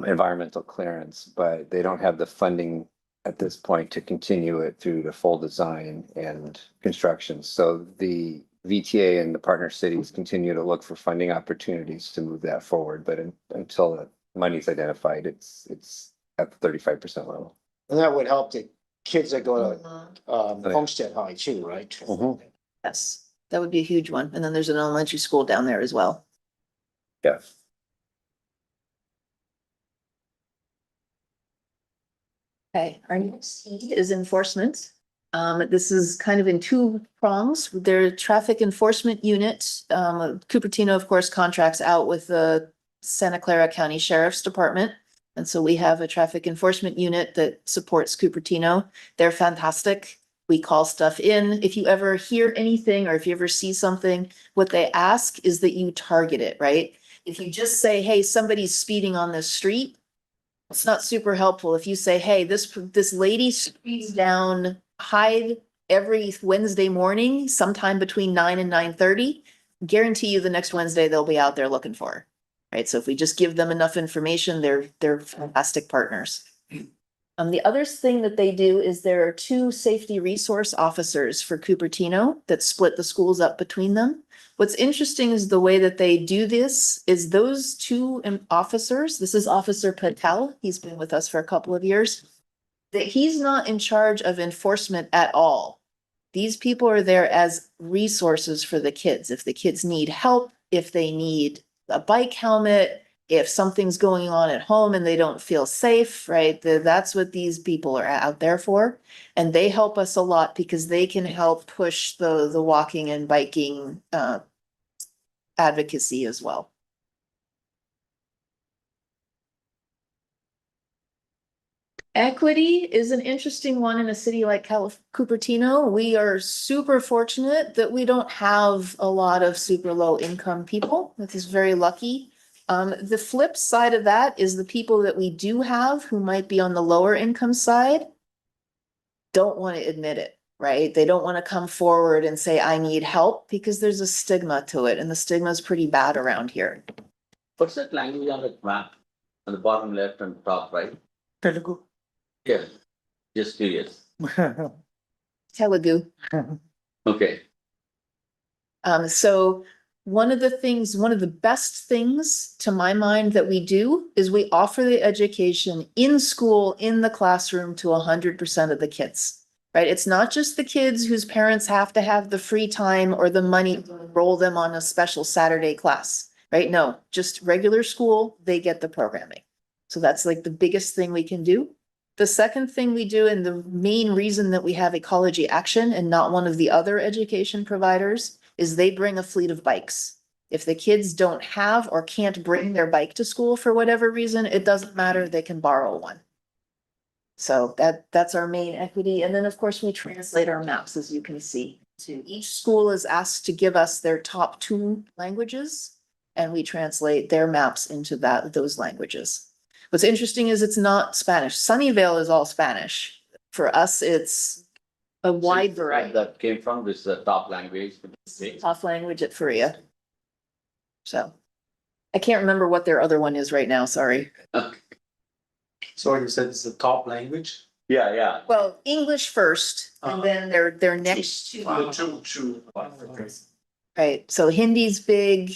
Speaker 2: environmental clearance, but they don't have the funding at this point to continue it through the full design and construction. So the VTA and the partner cities continue to look for funding opportunities to move that forward, but until the money's identified, it's at the 35% level.
Speaker 6: And that would help the kids that go to
Speaker 2: yeah.
Speaker 6: Homestead High too, right?
Speaker 2: Mhm.
Speaker 5: Yes, that would be a huge one. And then there's an elementary school down there as well.
Speaker 2: Yeah.
Speaker 5: Okay, our next E is enforcement. This is kind of in two prongs. Their traffic enforcement unit, Cupertino, of course, contracts out with the Santa Clara County Sheriff's Department. And so we have a traffic enforcement unit that supports Cupertino. They're fantastic. We call stuff in. If you ever hear anything or if you ever see something, what they ask is that you target it, right? If you just say, hey, somebody's speeding on this street, it's not super helpful. If you say, hey, this lady speeds down Hyde every Wednesday morning, sometime between 9 and 9:30, guarantee you the next Wednesday they'll be out there looking for her. Right? So if we just give them enough information, they're fantastic partners. The other thing that they do is there are two safety resource officers for Cupertino that split the schools up between them. What's interesting is the way that they do this is those two officers, this is Officer Patel, he's been with us for a couple of years, that he's not in charge of enforcement at all. These people are there as resources for the kids. If the kids need help, if they need a bike helmet, if something's going on at home and they don't feel safe, right? That's what these people are out there for. And they help us a lot because they can help push the walking and biking advocacy as well. Equity is an interesting one in a city like Cupertino. We are super fortunate that we don't have a lot of super low income people. That is very lucky. The flip side of that is the people that we do have who might be on the lower income side don't want to admit it, right? They don't want to come forward and say, I need help, because there's a stigma to it, and the stigma is pretty bad around here.
Speaker 3: What's that language on that map? On the bottom left and top right?
Speaker 1: Telugu.
Speaker 3: Yeah, just curious.
Speaker 5: Telugu.
Speaker 3: Okay.
Speaker 5: So one of the best things to my mind that we do is we offer the education in school, in the classroom to 100% of the kids, right? It's not just the kids whose parents have to have the free time or the money to enroll them on a special Saturday class, right? No, just regular school, they get the programming. So that's like the biggest thing we can do. The second thing we do, and the main reason that we have Ecology Action and not one of the other education providers, is they bring a fleet of bikes. If the kids don't have or can't bring their bike to school for whatever reason, it doesn't matter, they can borrow one. So that's our main equity. And then, of course, we translate our maps, as you can see. So each school is asked to give us their top 2 languages, and we translate their maps into those languages. What's interesting is it's not Spanish. Sunnyvale is all Spanish. For us, it's a wide variety.
Speaker 3: That came from this top language.
Speaker 5: Top language at Faria. So I can't remember what their other one is right now, sorry.
Speaker 1: So you said it's the top language?
Speaker 3: Yeah, yeah.
Speaker 5: Well, English first, and then their next two.
Speaker 4: Two.
Speaker 1: Okay.
Speaker 5: Right, so Hindi's big.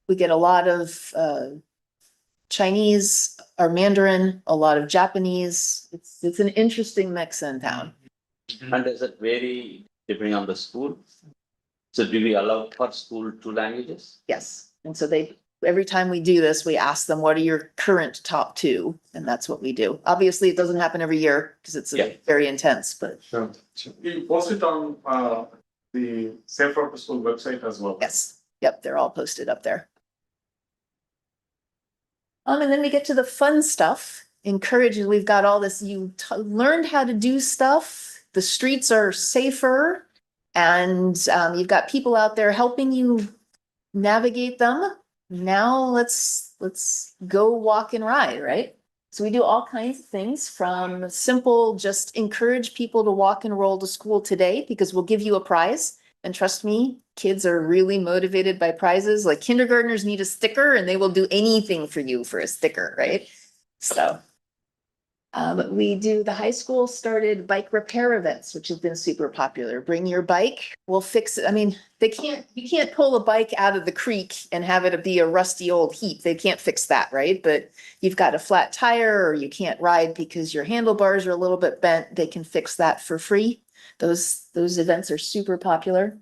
Speaker 5: We get a lot of Chinese or Mandarin, a lot of Japanese. It's an interesting mix in town.
Speaker 3: And does it vary depending on the school? So do we allow per school 2 languages?
Speaker 5: Yes. And so every time we do this, we ask them, what are your current top two? And that's what we do. Obviously, it doesn't happen every year because it's
Speaker 3: Yeah.
Speaker 5: very intense, but
Speaker 4: Sure. We post it on the Safe Route to School website as well.
Speaker 5: yes. Yep, they're all posted up there. And then we get to the fun stuff. Encourages, we've got all this, learned how to do stuff. The streets are safer. And you've got people out there helping you navigate them. Now let's go walk and ride, right? So we do all kinds of things from simple, just encourage people to walk and roll to school today because we'll give you a prize. And trust me, kids are really motivated by prizes. Like kindergartners need a sticker and they will do anything for you for a sticker, right? So the high school started bike repair events, which have been super popular. Bring your bike, we'll fix it. I mean, you can't pull a bike out of the creek and have it be a rusty old heap. They can't fix that, right? But you've got a flat tire or you can't ride because your handlebars are a little bit bent. They can fix that for free. Those events are super popular.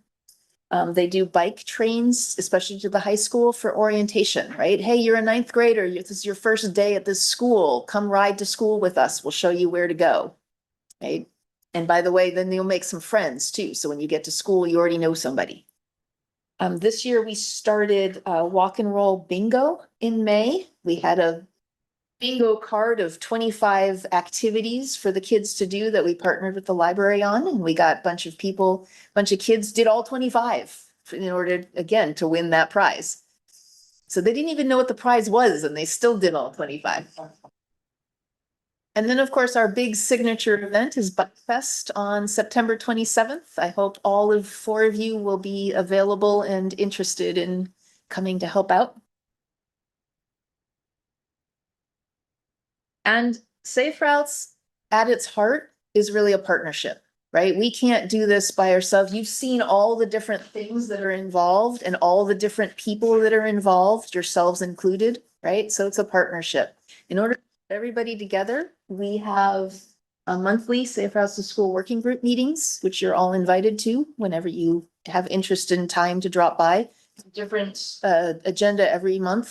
Speaker 5: They do bike trains, especially to the high school for orientation, right? Hey, you're a 9th grader. This is your first day at this school. Come ride to school with us. We'll show you where to go. Right. And by the way, then you'll make some friends too. So when you get to school, you already know somebody. This year we started walk and roll bingo in May. We had a bingo card of 25 activities for the kids to do that we partnered with the library on. And we got a bunch of kids did all 25 in order, again, to win that prize. So they didn't even know what the prize was and they still did all 25. And then, of course, our big signature event is Bike Fest on September 27th. I hope all 4 of you will be available and interested in coming to help out. And Safe Routes at its heart is really a partnership, right? We can't do this by ourselves. You've seen all the different things that are involved and all the different people that are involved, yourselves included, right? So it's a partnership. In order to get everybody together, we have a monthly Safe Routes to School working group meetings, which you're all invited to whenever you have interest in time to drop by. Different agenda every month.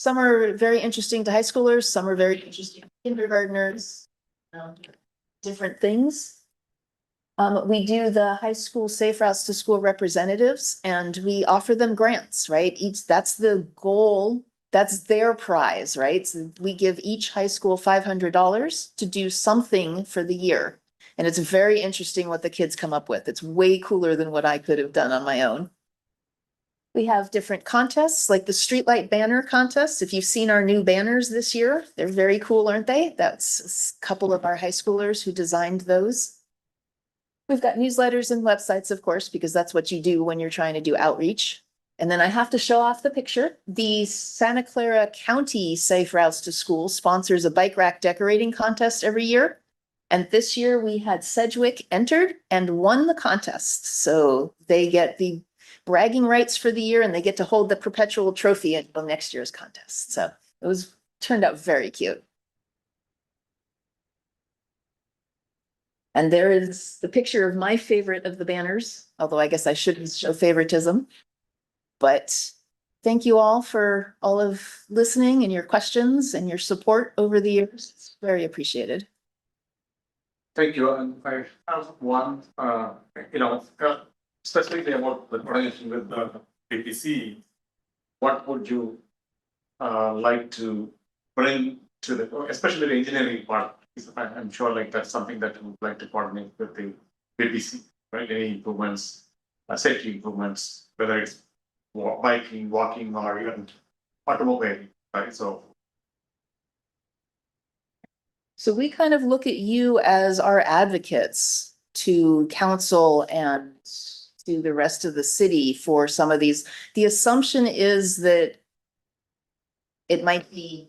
Speaker 5: Some are very interesting to high schoolers, some are very interesting to kindergartners, different things. We do the high school Safe Routes to School representatives and we offer them grants, right? That's the goal, that's their prize, right? So we give each high school $500 to do something for the year. And it's very interesting what the kids come up with. It's way cooler than what I could have done on my own. We have different contests like the streetlight banner contest. If you've seen our new banners this year, they're very cool, aren't they? That's a couple of our high schoolers who designed those. We've got newsletters and websites, of course, because that's what you do when you're trying to do outreach. And then I have to show off the picture. The Santa Clara County Safe Routes to School sponsors a bike rack decorating contest every year. And this year we had Sedgwick entered and won the contest. So they get the bragging rights for the year and they get to hold the perpetual trophy until next year's contest. So it turned out very cute. And there is the picture of my favorite of the banners, although I guess I shouldn't show favoritism. But thank you all for all of listening and your questions and your support over the years. It's very appreciated.
Speaker 4: Thank you. And I have one, specifically about the coordination with the PPC. What would you like to bring to especially the engineering part? I'm sure that's something that you would like to coordinate with the PPC, right? Any improvements, safety improvements, whether it's biking, walking, or even automobile, right? So
Speaker 5: we kind of look at you as our advocates to council and to the rest of the city for some of these. The assumption is that it might be,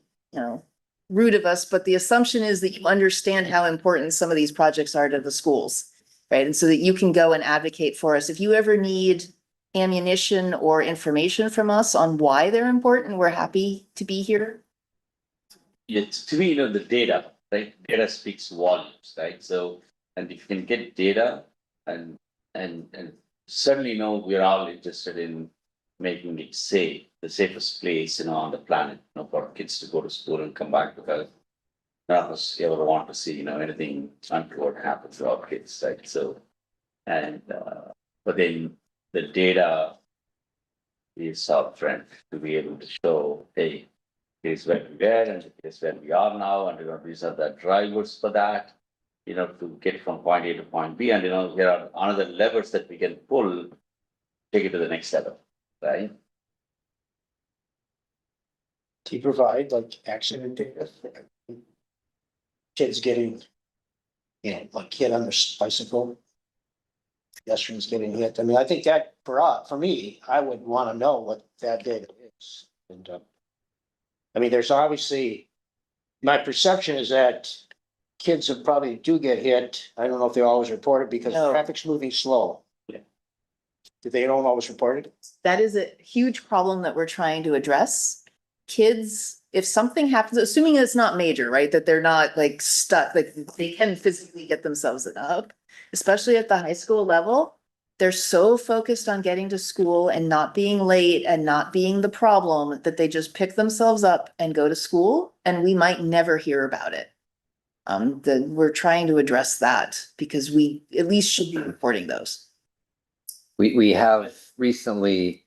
Speaker 5: rude of us, but the assumption is that you understand how important some of these projects are to the schools, right? And so that you can go and advocate for us. If you ever need ammunition or information from us on why they're important, we're happy to be here.
Speaker 3: Yeah, to me, the data, right? Data speaks volumes, right? So And if you can get data and certainly, we're all interested in making it safe, the safest place, on the planet, for kids to go to school and come back, because none of us ever want to see, anything untoward happen to our kids, right? So, but then the data is our friend to be able to show, hey, here's where we were and here's where we are now, and these are the drivers for that, to get from point A to point B, and there are another levers that we can pull, take it to the next level, right?
Speaker 6: Do you provide like accident data? Kids getting, like kid on their bicycle. Pedestrians getting hit. I mean, I think that for me, I would want to know what that data is. And, I mean, there's obviously, my perception is that kids that probably do get hit. I don't know if they always report it because
Speaker 5: No.
Speaker 6: traffic's moving slow.
Speaker 3: Yeah.
Speaker 6: They don't always report it?
Speaker 5: That is a huge problem that we're trying to address. Kids, if something happens, assuming it's not major, right, that they're not like stuck, like they can physically get themselves up, especially at the high school level. They're so focused on getting to school and not being late and not being the problem that they just pick themselves up and go to school, and we might never hear about it. We're trying to address that because we at least should be reporting those.
Speaker 2: We have recently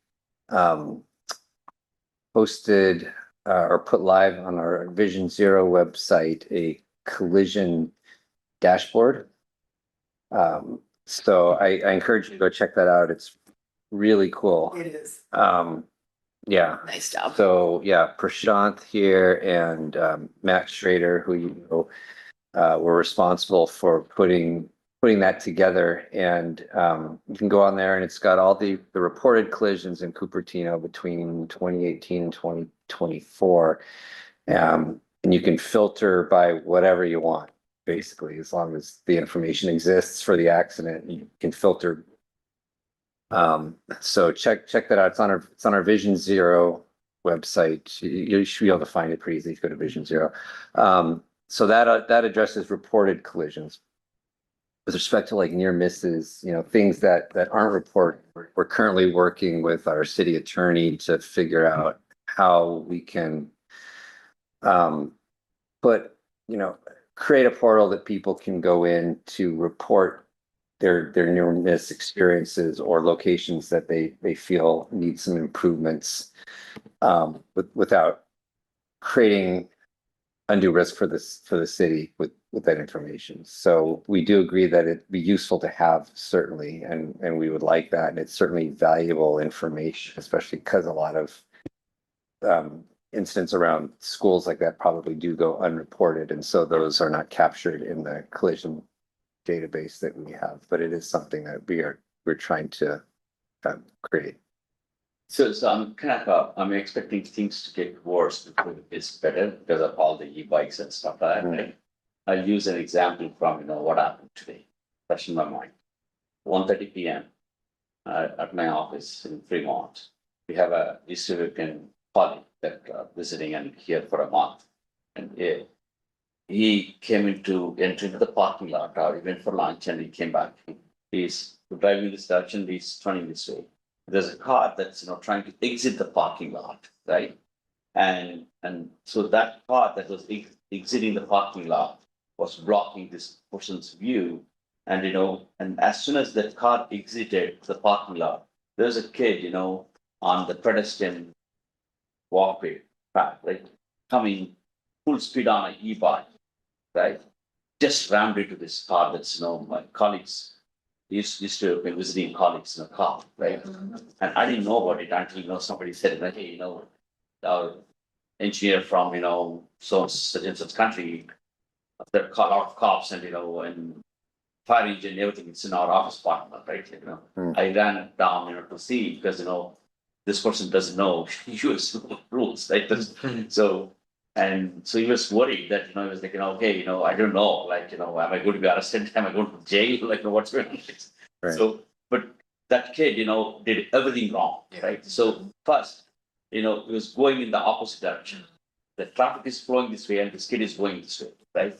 Speaker 2: posted or put live on our Vision Zero website a collision dashboard. So I encourage you to go check that out. It's really cool.
Speaker 5: It is.
Speaker 2: Yeah.
Speaker 5: Nice job.
Speaker 2: So yeah, Prashant here and Matt Schrader, who were responsible for putting that together, and you can go on there and it's got all the reported collisions in Cupertino between 2018 and 2024, and you can filter by whatever you want, basically, as long as the information exists for the accident, you can filter. So check that out. It's on our Vision Zero website. You should be able to find it pretty easy if you go to Vision Zero. So that addresses reported collisions. With respect to like near misses, things that aren't reported, we're currently working with our city attorney to figure out how we can create a portal that people can go in to report their near miss experiences or locations that they feel need some improvements, without creating undue risk for the city with that information. So we do agree that it'd be useful to have, certainly, and we would like that. And it's certainly valuable information, especially because a lot of incidents around schools like that probably do go unreported. And so those are not captured in the collision database that we have, but it is something that we're trying to create.
Speaker 3: So I'm expecting things to get worse before it gets better because of all the e-bikes and stuff like that. Right? I'll use an example from, what happened today, fresh in my mind. 1:30 p.m. At my office in Fremont, we have a East African colleague that visiting and here for a month. And he came entered into the parking lot, he went for lunch and he came back. He's driving this direction, he's turning this way. There's a car that's trying to exit the parking lot, right? And so that car that was exiting the parking lot was blocking this person's view. And and as soon as that car exited the parking lot, there's a kid, on the pedestrian walkway path, right? Coming full speed on an e-bike, right? Just rammed into this car that's, my colleagues used to be visiting colleagues in a car, right? And I didn't know about it until, somebody said, hey, our engineer from, so such and such country, there are a lot of cops and, and fire engine, everything, it's in our office apartment, right? I ran down, to see because, this person doesn't know US rules, right? So he was worried that, he was like, okay, I don't know, like, am I going to be arrested? Am I going to jail? Like, what's going on? Right. So, but that kid, did everything wrong, right? So first, he was going in the opposite direction. The traffic is flowing this way and this kid is going this way, right?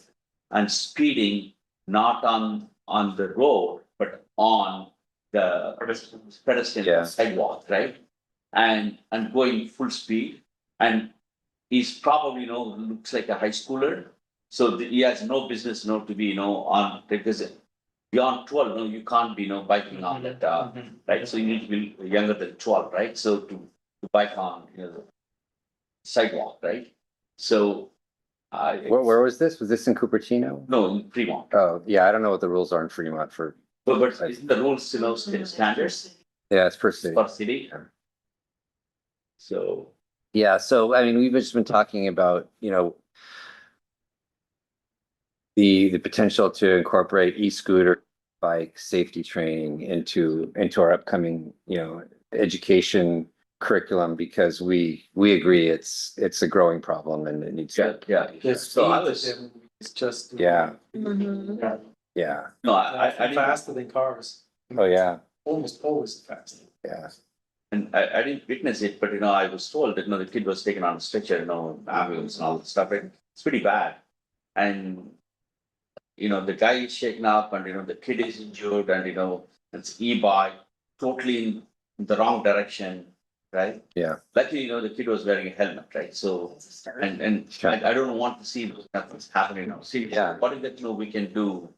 Speaker 3: And speeding not on on the road, but on the pedestrian
Speaker 2: Yeah.
Speaker 3: sidewalk, right? And going full speed, and he's probably, looks like a high schooler. So he has no business, to be, on, because beyond 12, no, you can't be, biking on that, right? So you need to be younger than 12, right? So to bike on, the sidewalk, right? So.
Speaker 2: Where was this? Was this in Cupertino?
Speaker 3: No, in Fremont.
Speaker 2: Oh, yeah, I don't know what the rules are in Fremont for,
Speaker 3: But isn't the rules, standards
Speaker 2: yeah, it's per city.
Speaker 3: for city?
Speaker 2: Yeah.
Speaker 3: So,
Speaker 2: Yeah, so I mean, we've just been talking about, the potential to incorporate e-scooter bike safety training into our upcoming, education curriculum, because we agree it's a growing problem and it needs to.
Speaker 3: yeah.
Speaker 1: The
Speaker 3: So I
Speaker 1: speed
Speaker 3: was,
Speaker 1: is just.
Speaker 2: Yeah.
Speaker 5: Mhm.
Speaker 2: Yeah.
Speaker 3: no, I didn't,
Speaker 1: Faster than cars.
Speaker 2: Oh, yeah.
Speaker 1: Almost always faster.
Speaker 2: Yeah.
Speaker 3: and I didn't witness it, but I was told that, the kid was taken on a stretcher, ambulance and all that stuff, and it's pretty bad. And, the guy is shaken up and, the kid is injured and, it's e-bike totally in the wrong direction, right?
Speaker 2: Yeah.
Speaker 3: Luckily, the kid was wearing a helmet, right? So, and I don't want to see those kind of things happening. See,
Speaker 2: Yeah.
Speaker 3: what is that, we can do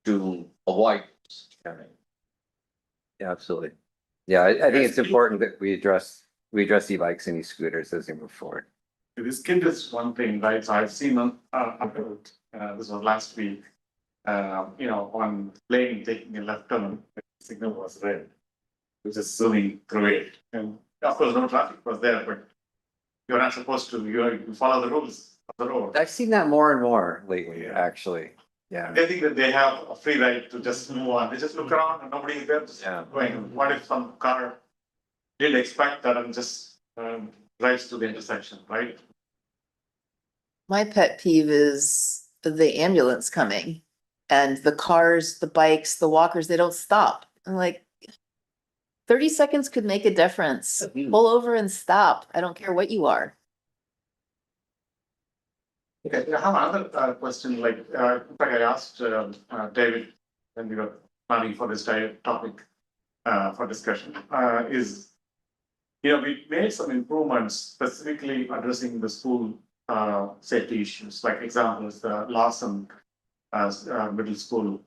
Speaker 3: to avoid?
Speaker 2: Yeah, absolutely. Yeah, I think it's important that we address e-bikes and e-scooters as we move forward.
Speaker 4: This kid is one thing, right? So I've seen on, this was last week, on lane taking a left turn, the signal was red. He was just zooming through it. And of course, no traffic was there, but you're not supposed to, you follow the rules of the road.
Speaker 2: I've seen that more and more lately,
Speaker 4: Yeah.
Speaker 2: actually. Yeah.
Speaker 4: They think that they have a free right to just move on. They just look around and nobody is there, just
Speaker 2: Yeah.
Speaker 4: going. What if some car did expect that and just drives to the intersection, right?
Speaker 5: My pet peeve is the ambulance coming and the cars, the bikes, the walkers, they don't stop. I'm like, 30 seconds could make a difference. Pull over and stop. I don't care what you are.
Speaker 4: Okay, I have another question, like, in fact, I asked David when we were planning for this topic for discussion, is, we made some improvements specifically addressing the school safety issues, like examples, the Lawson middle school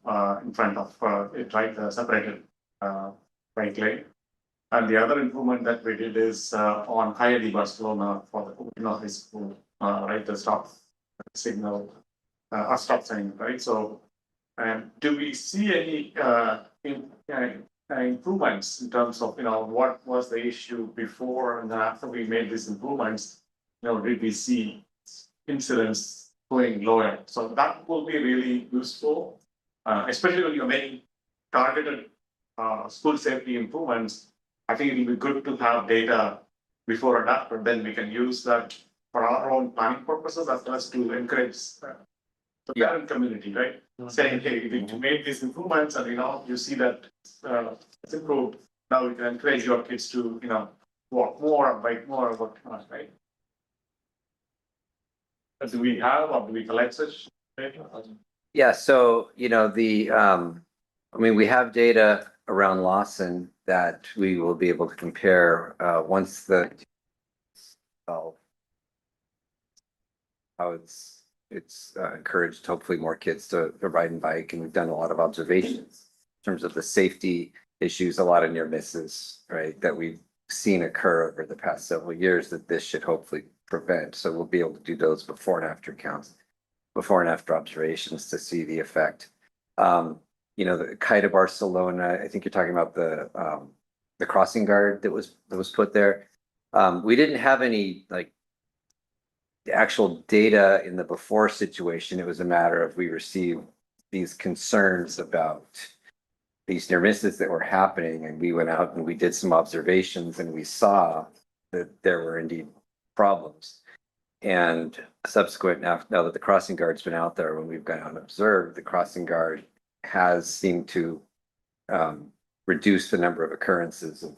Speaker 4: in front of it, right, the separated bike lane. And the other improvement that we did is on Hialeah, Barcelona for the Cupertino High School, right, the stop signal, or stop sign, right? So, do we see any improvements in terms of, what was the issue before and then after we made these improvements? Did we see incidents going lower? So that will be really useful, especially when you're making targeted school safety improvements. I think it will be good to have data before and after, then we can use that for our own planning purposes as well as to encourage the parent community, right? Saying, hey, we made these improvements and, you see that it's improved. Now we can encourage your kids to, walk more, bike more, whatnot, right? Do we have, or do we collect such data?
Speaker 2: Yeah, so, we have data around Lawson that we will be able to compare once how it's encouraged, hopefully more kids to ride and bike, and we've done a lot of observations in terms of the safety issues, a lot of near misses, right, that we've seen occur over the past several years that this should hopefully prevent. So we'll be able to do those before and after counts, before and after observations to see the effect. The Kite Barcelona, I think you're talking about the crossing guard that was put there. We didn't have any the actual data in the before situation. It was a matter of we received these concerns about these near misses that were happening, and we went out and we did some observations and we saw that there were indeed problems. And subsequent, now that the crossing guard's been out there, when we've gone out and observed, the crossing guard has seemed to reduce the number of occurrences of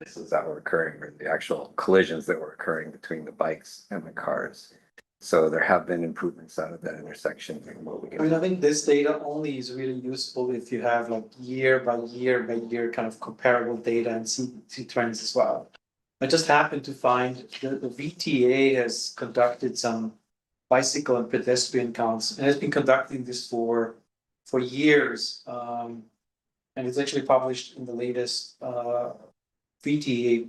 Speaker 2: misses that were occurring, or the actual collisions that were occurring between the bikes and the cars. So there have been improvements out of that intersection. And what we
Speaker 1: I mean,
Speaker 2: get.
Speaker 1: I think this data only is really useful if you have like year by year kind of comparable data and see trends as well. I just happened to find that the VTA has conducted some bicycle and pedestrian counts and has been conducting this for years. And it's actually published in the latest VTA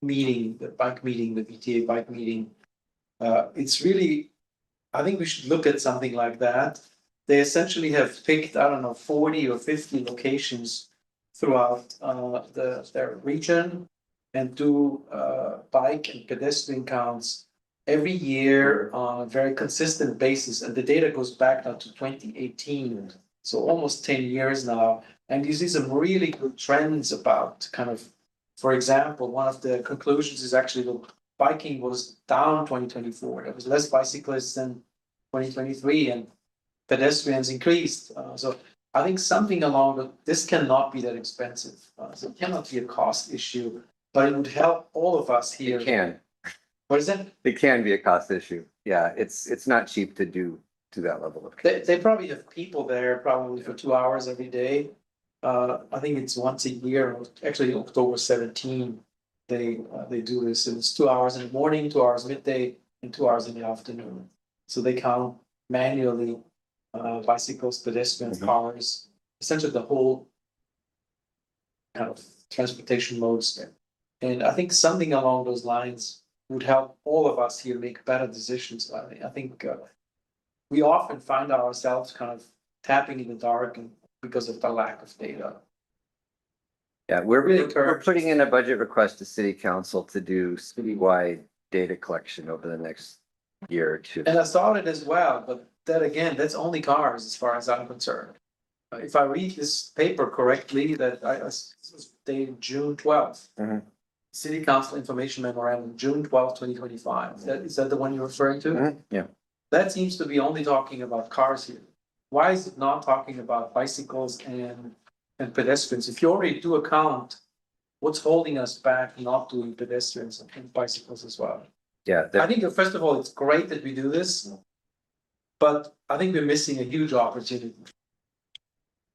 Speaker 1: meeting, the VTA bike meeting. It's really, I think we should look at something like that. They essentially have picked, I don't know, 40 or 50 locations throughout their region and do bike and pedestrian counts every year on a very consistent basis. And the data goes back now to 2018, so almost 10 years now. And you see some really good trends about kind of, for example, one of the conclusions is actually the biking was down 2024. There was less bicyclists than 2023 and pedestrians increased. So I think something along this cannot be that expensive. So it cannot be a cost issue, but it would help all of us here.
Speaker 2: It can.
Speaker 1: What is that?
Speaker 2: It can be a cost issue. Yeah, it's not cheap to do to that level of.
Speaker 1: They probably have people there probably for 2 hours every day. I think it's once a year, actually October 17, they do this. It's 2 hours in the morning, 2 hours midday, and 2 hours in the afternoon. So they count manually bicycles, pedestrians, cars, essentially the whole kind of transportation modes. And I think something along those lines would help all of us here make better decisions. I think we often find ourselves kind of tapping in the dark and because of the lack of data.
Speaker 2: Yeah, we're putting in a budget request to city council to do citywide data collection over the next year or two.
Speaker 1: And I saw it as well, but that again, that's only cars as far as I'm concerned. If I read this paper correctly, that this was dated June 12th.
Speaker 2: Mhm.
Speaker 1: City Council Information Memorandum, June 12th, 2025. Is that the one you're referring to?
Speaker 2: Yeah.
Speaker 1: That seems to be only talking about cars here. Why is it not talking about bicycles and pedestrians? If you already do a count, what's holding us back not doing pedestrians and bicycles as well?
Speaker 2: Yeah.
Speaker 1: I think first of all, it's great that we do this, but I think we're missing a huge opportunity.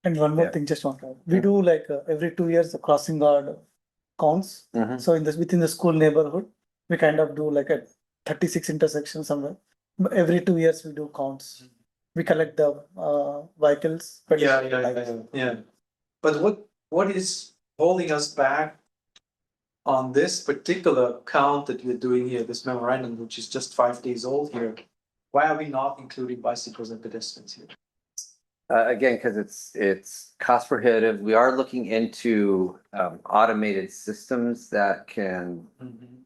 Speaker 7: And one more
Speaker 2: Yeah.
Speaker 7: thing, just one, we do like every 2 years, the crossing guard counts.
Speaker 2: Mhm.
Speaker 7: So within the school neighborhood, we kind of do like a 36 intersection somewhere. But every 2 years, we do counts. We collect the vehicles.
Speaker 1: Yeah. But what is holding us back on this particular count that we're doing here, this memorandum, which is just 5 days old here? Why are we not including bicycles and pedestrians here?
Speaker 2: Again, because it's cost prohibitive. We are looking into automated systems that can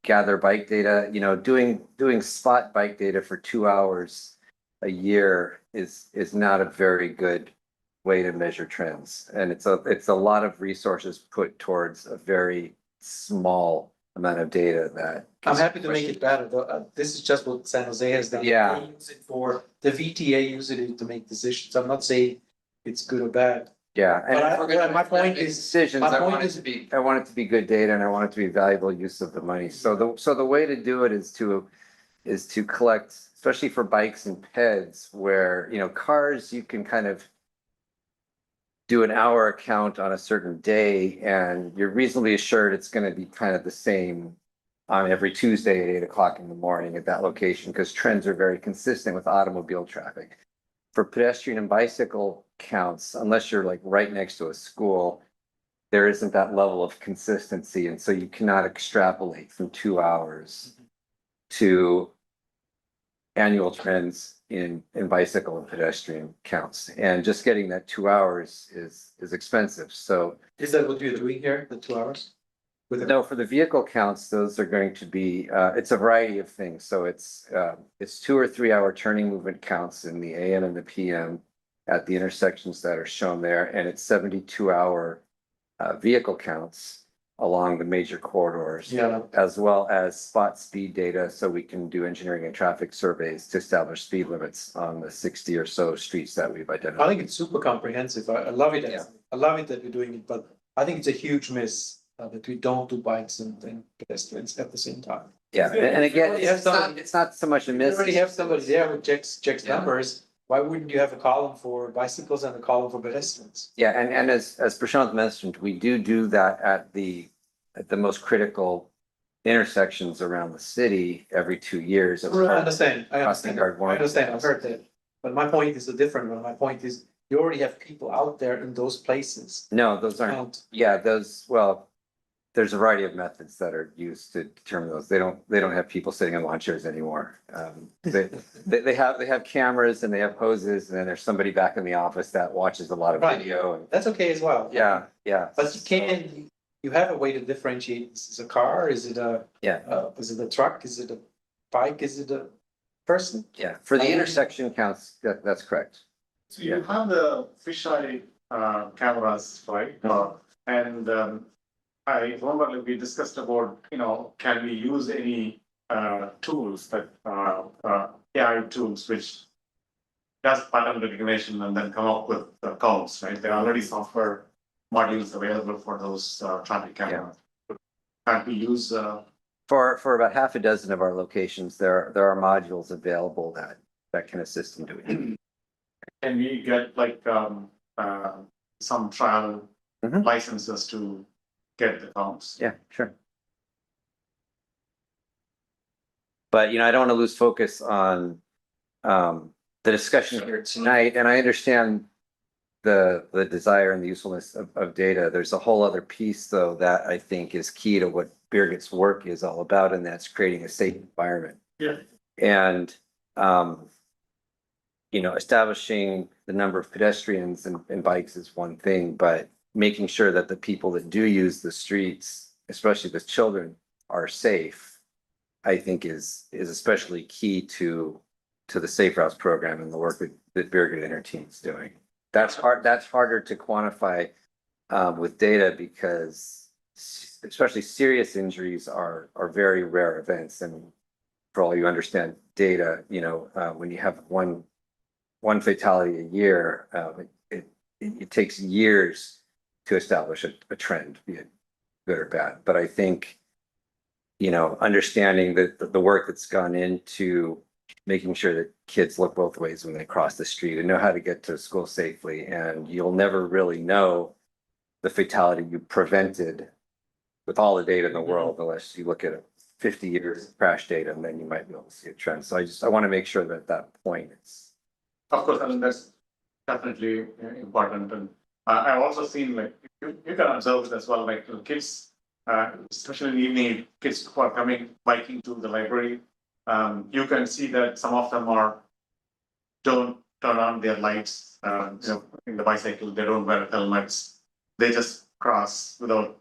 Speaker 2: gather bike data. You know, doing spot bike data for 2 hours a year is not a very good way to measure trends. And it's a lot of resources put towards a very small amount of data that.
Speaker 1: I'm happy to make it better, though. This is just what San Jose has done.
Speaker 2: Yeah.
Speaker 1: They use it the VTA uses it to make decisions. I'm not saying it's good or bad.
Speaker 2: Yeah, and
Speaker 1: But
Speaker 2: if we're gonna
Speaker 1: my
Speaker 2: make
Speaker 1: point
Speaker 2: big
Speaker 1: is-
Speaker 2: decisions,
Speaker 1: my
Speaker 2: I
Speaker 1: point
Speaker 2: want it
Speaker 1: is-
Speaker 2: to be, I want it to be good data and I want it to be valuable use of the money. So the way to do it is to collect, especially for bikes and peds, where, you know, cars, you can kind of do an hour account on a certain day and you're reasonably assured it's gonna be kind of the same on every Tuesday at 8 o'clock in the morning at that location, because trends are very consistent with automobile traffic. For pedestrian and bicycle counts, unless you're like right next to a school, there isn't that level of consistency. And so you cannot extrapolate from 2 hours to annual trends in bicycle and pedestrian counts. And just getting that 2 hours is expensive. So
Speaker 1: Is that what you're doing here, the 2 hours?
Speaker 2: no, for the vehicle counts, those are going to be, it's a variety of things. So it's 2 or 3 hour turning movement counts in the AM and the PM at the intersections that are shown there. And it's 72-hour vehicle counts along the major corridors.
Speaker 1: Yeah.
Speaker 2: As well as spot speed data, so we can do engineering and traffic surveys to establish speed limits on the 60 or so streets that we've
Speaker 1: I
Speaker 2: identified.
Speaker 1: think it's super comprehensive. I love it.
Speaker 2: Yeah.
Speaker 1: I love it that we're doing it, but I think it's a huge miss that we don't do bikes and pedestrians at the same time.
Speaker 2: Yeah, and again,
Speaker 1: You have
Speaker 2: it's not so much a
Speaker 1: You
Speaker 2: miss.
Speaker 1: already have somebody there who checks
Speaker 2: Yeah.
Speaker 1: numbers. Why wouldn't you have a column for bicycles and a column for pedestrians?
Speaker 2: Yeah, and as Prashant mentioned, we do that at the most critical intersections around the city every 2 years.
Speaker 1: I understand, I
Speaker 2: Crossing
Speaker 1: understand,
Speaker 2: guard
Speaker 1: I
Speaker 2: warrant.
Speaker 1: understand, I've heard that. But my point is a different one. My point is, you already have people out there in those places.
Speaker 2: No, those aren't,
Speaker 1: Count.
Speaker 2: yeah, well, there's a variety of methods that are used to determine those. They don't have people sitting in lawn chairs anymore. They have cameras and they have hoses, and then there's somebody back in the office that watches a lot of
Speaker 1: Right.
Speaker 2: video and,
Speaker 1: That's okay as well.
Speaker 2: yeah.
Speaker 1: But you have a way to differentiate, is it a car, is it is it a truck, is it a bike, is it a person?
Speaker 2: Yeah, for the intersection counts, that's correct.
Speaker 4: So you have the fisheye cameras, right? And I remember like, we discussed about, can we use any tools that AI tools which does pattern recognition and then come up with the counts, right? There are already software modules available for those traffic cameras. Can we use
Speaker 2: For about half a dozen of our locations, there are modules available that can assist in doing it.
Speaker 4: can we get like some trial
Speaker 2: Mhm.
Speaker 4: licenses to get the counts?
Speaker 2: Yeah, sure. But, I don't want to lose focus on the discussion here tonight, and I understand the desire and the usefulness of data. There's a whole other piece, though, that I think is key to what Birgit's work is all about, and that's creating a safe environment.
Speaker 4: Yeah.
Speaker 2: And, establishing the number of pedestrians and bikes is one thing, but making sure that the people that do use the streets, especially the children, are safe, I think is especially key to the Safe Routes program and the work that Birgit and her team is doing. That's harder to quantify with data because especially serious injuries are very rare events. And for all you understand data, when you have one fatality a year, it takes years to establish a trend, be it good or bad. But I think, understanding that the work that's gone into making sure that kids look both ways when they cross the street and know how to get to school safely. And you'll never really know the fatality you prevented with all the data in the world, unless you look at 50 years of crash data, and then you might be able to see a trend. So I want to make sure that at that point it's.
Speaker 4: Of course, I mean, that's definitely important. And I've also seen like, you can observe it as well, like kids, especially in the evening, kids who are coming biking to the library, you can see that some of them don't turn on their lights, in the bicycle, they don't wear helmets. They just cross without,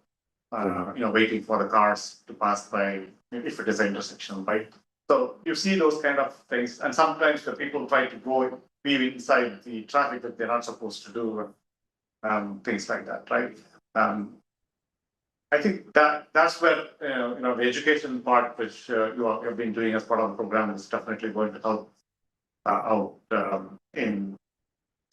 Speaker 4: waiting for the cars to pass by if it is an intersection, right? So you see those kind of things, and sometimes the people try to go be inside the traffic that they're not supposed to do, things like that, right? I think that's where the education part, which you've been doing as part of the program, is definitely going to help out in.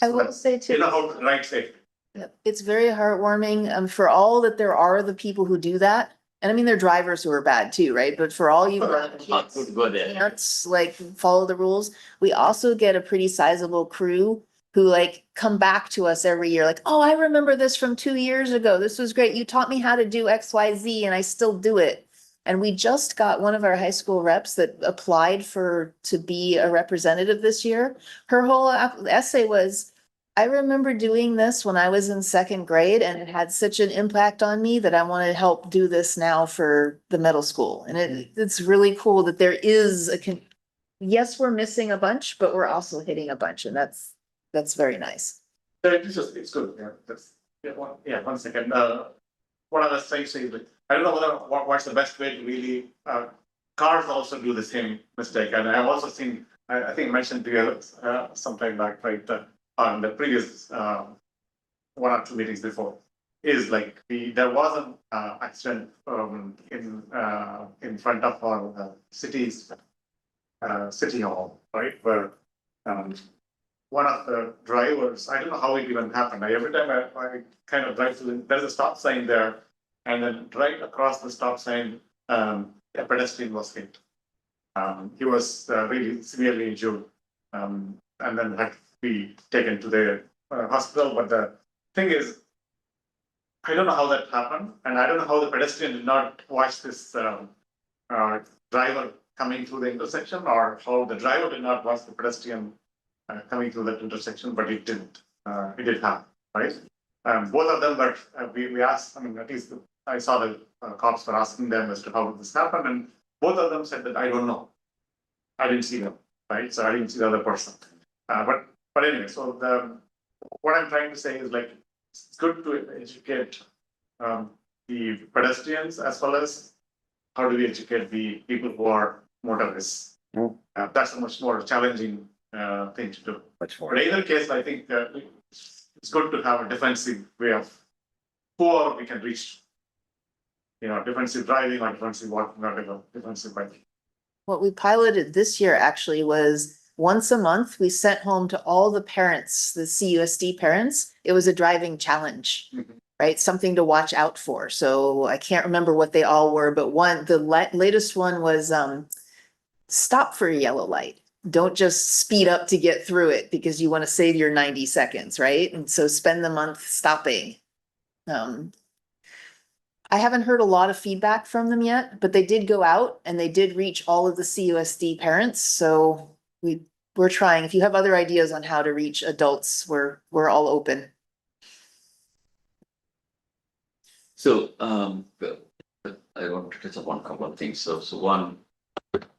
Speaker 5: I will say too.
Speaker 4: How to ride safely.
Speaker 5: Yep. It's very heartwarming, for all that there are the people who do that. And I mean, there are drivers who are bad too, right? But for all you kids
Speaker 3: Good, go there.
Speaker 5: who can't like follow the rules, we also get a pretty sizable crew who like come back to us every year, like, oh, I remember this from 2 years ago. This was great. You taught me how to do XYZ and I still do it. And we just got one of our high school reps that applied to be a representative this year. Her whole essay was, I remember doing this when I was in second grade and it had such an impact on me that I want to help do this now for the middle school. And it's really cool that there is yes, we're missing a bunch, but we're also hitting a bunch, and that's very nice.
Speaker 4: It's good. Yeah, one second. What other sites say? I don't know what's the best way to really. Cars also do the same mistake, and I've also seen. I think I mentioned to you sometime back, right? On the previous 1 or 2 meetings before, is like there was an accident in front of our city hall, right, where one of the drivers, I don't know how it even happened. Every time I kind of drive through, there's a stop sign there, and then right across the stop sign, a pedestrian was hit. He was really severely injured, and then had to be taken to the hospital. But the thing is, I don't know how that happened, and I don't know how the pedestrian did not watch this driver coming through the intersection, or how the driver did not watch the pedestrian coming through that intersection, but it didn't. It did happen, right? Both of them were, we asked, I mean, at least I saw the cops were asking them as to how did this happen, and both of them said that I don't know. I didn't see them, right? So I didn't see the other person. But anyway, so what I'm trying to say is like, it's good to educate the pedestrians as well as how do we educate the people who are motorists. That's a much more challenging thing to do.
Speaker 2: Much more.
Speaker 4: But in either case, I think it's good to have a defensive way of who we can reach. Defensive driving or defensive walking or defensive biking.
Speaker 5: What we piloted this year actually was once a month, we sent home to all the parents, the CUSD parents, it was a driving challenge, right? Something to watch out for. So I can't remember what they all were, but the latest one was stop for a yellow light. Don't just speed up to get through it because you want to save your 90 seconds, right? And so spend the month stopping. I haven't heard a lot of feedback from them yet, but they did go out and they did reach all of the CUSD parents. So we're trying. If you have other ideas on how to reach adults, we're all open.
Speaker 3: So, I want to touch upon a couple of things. So one,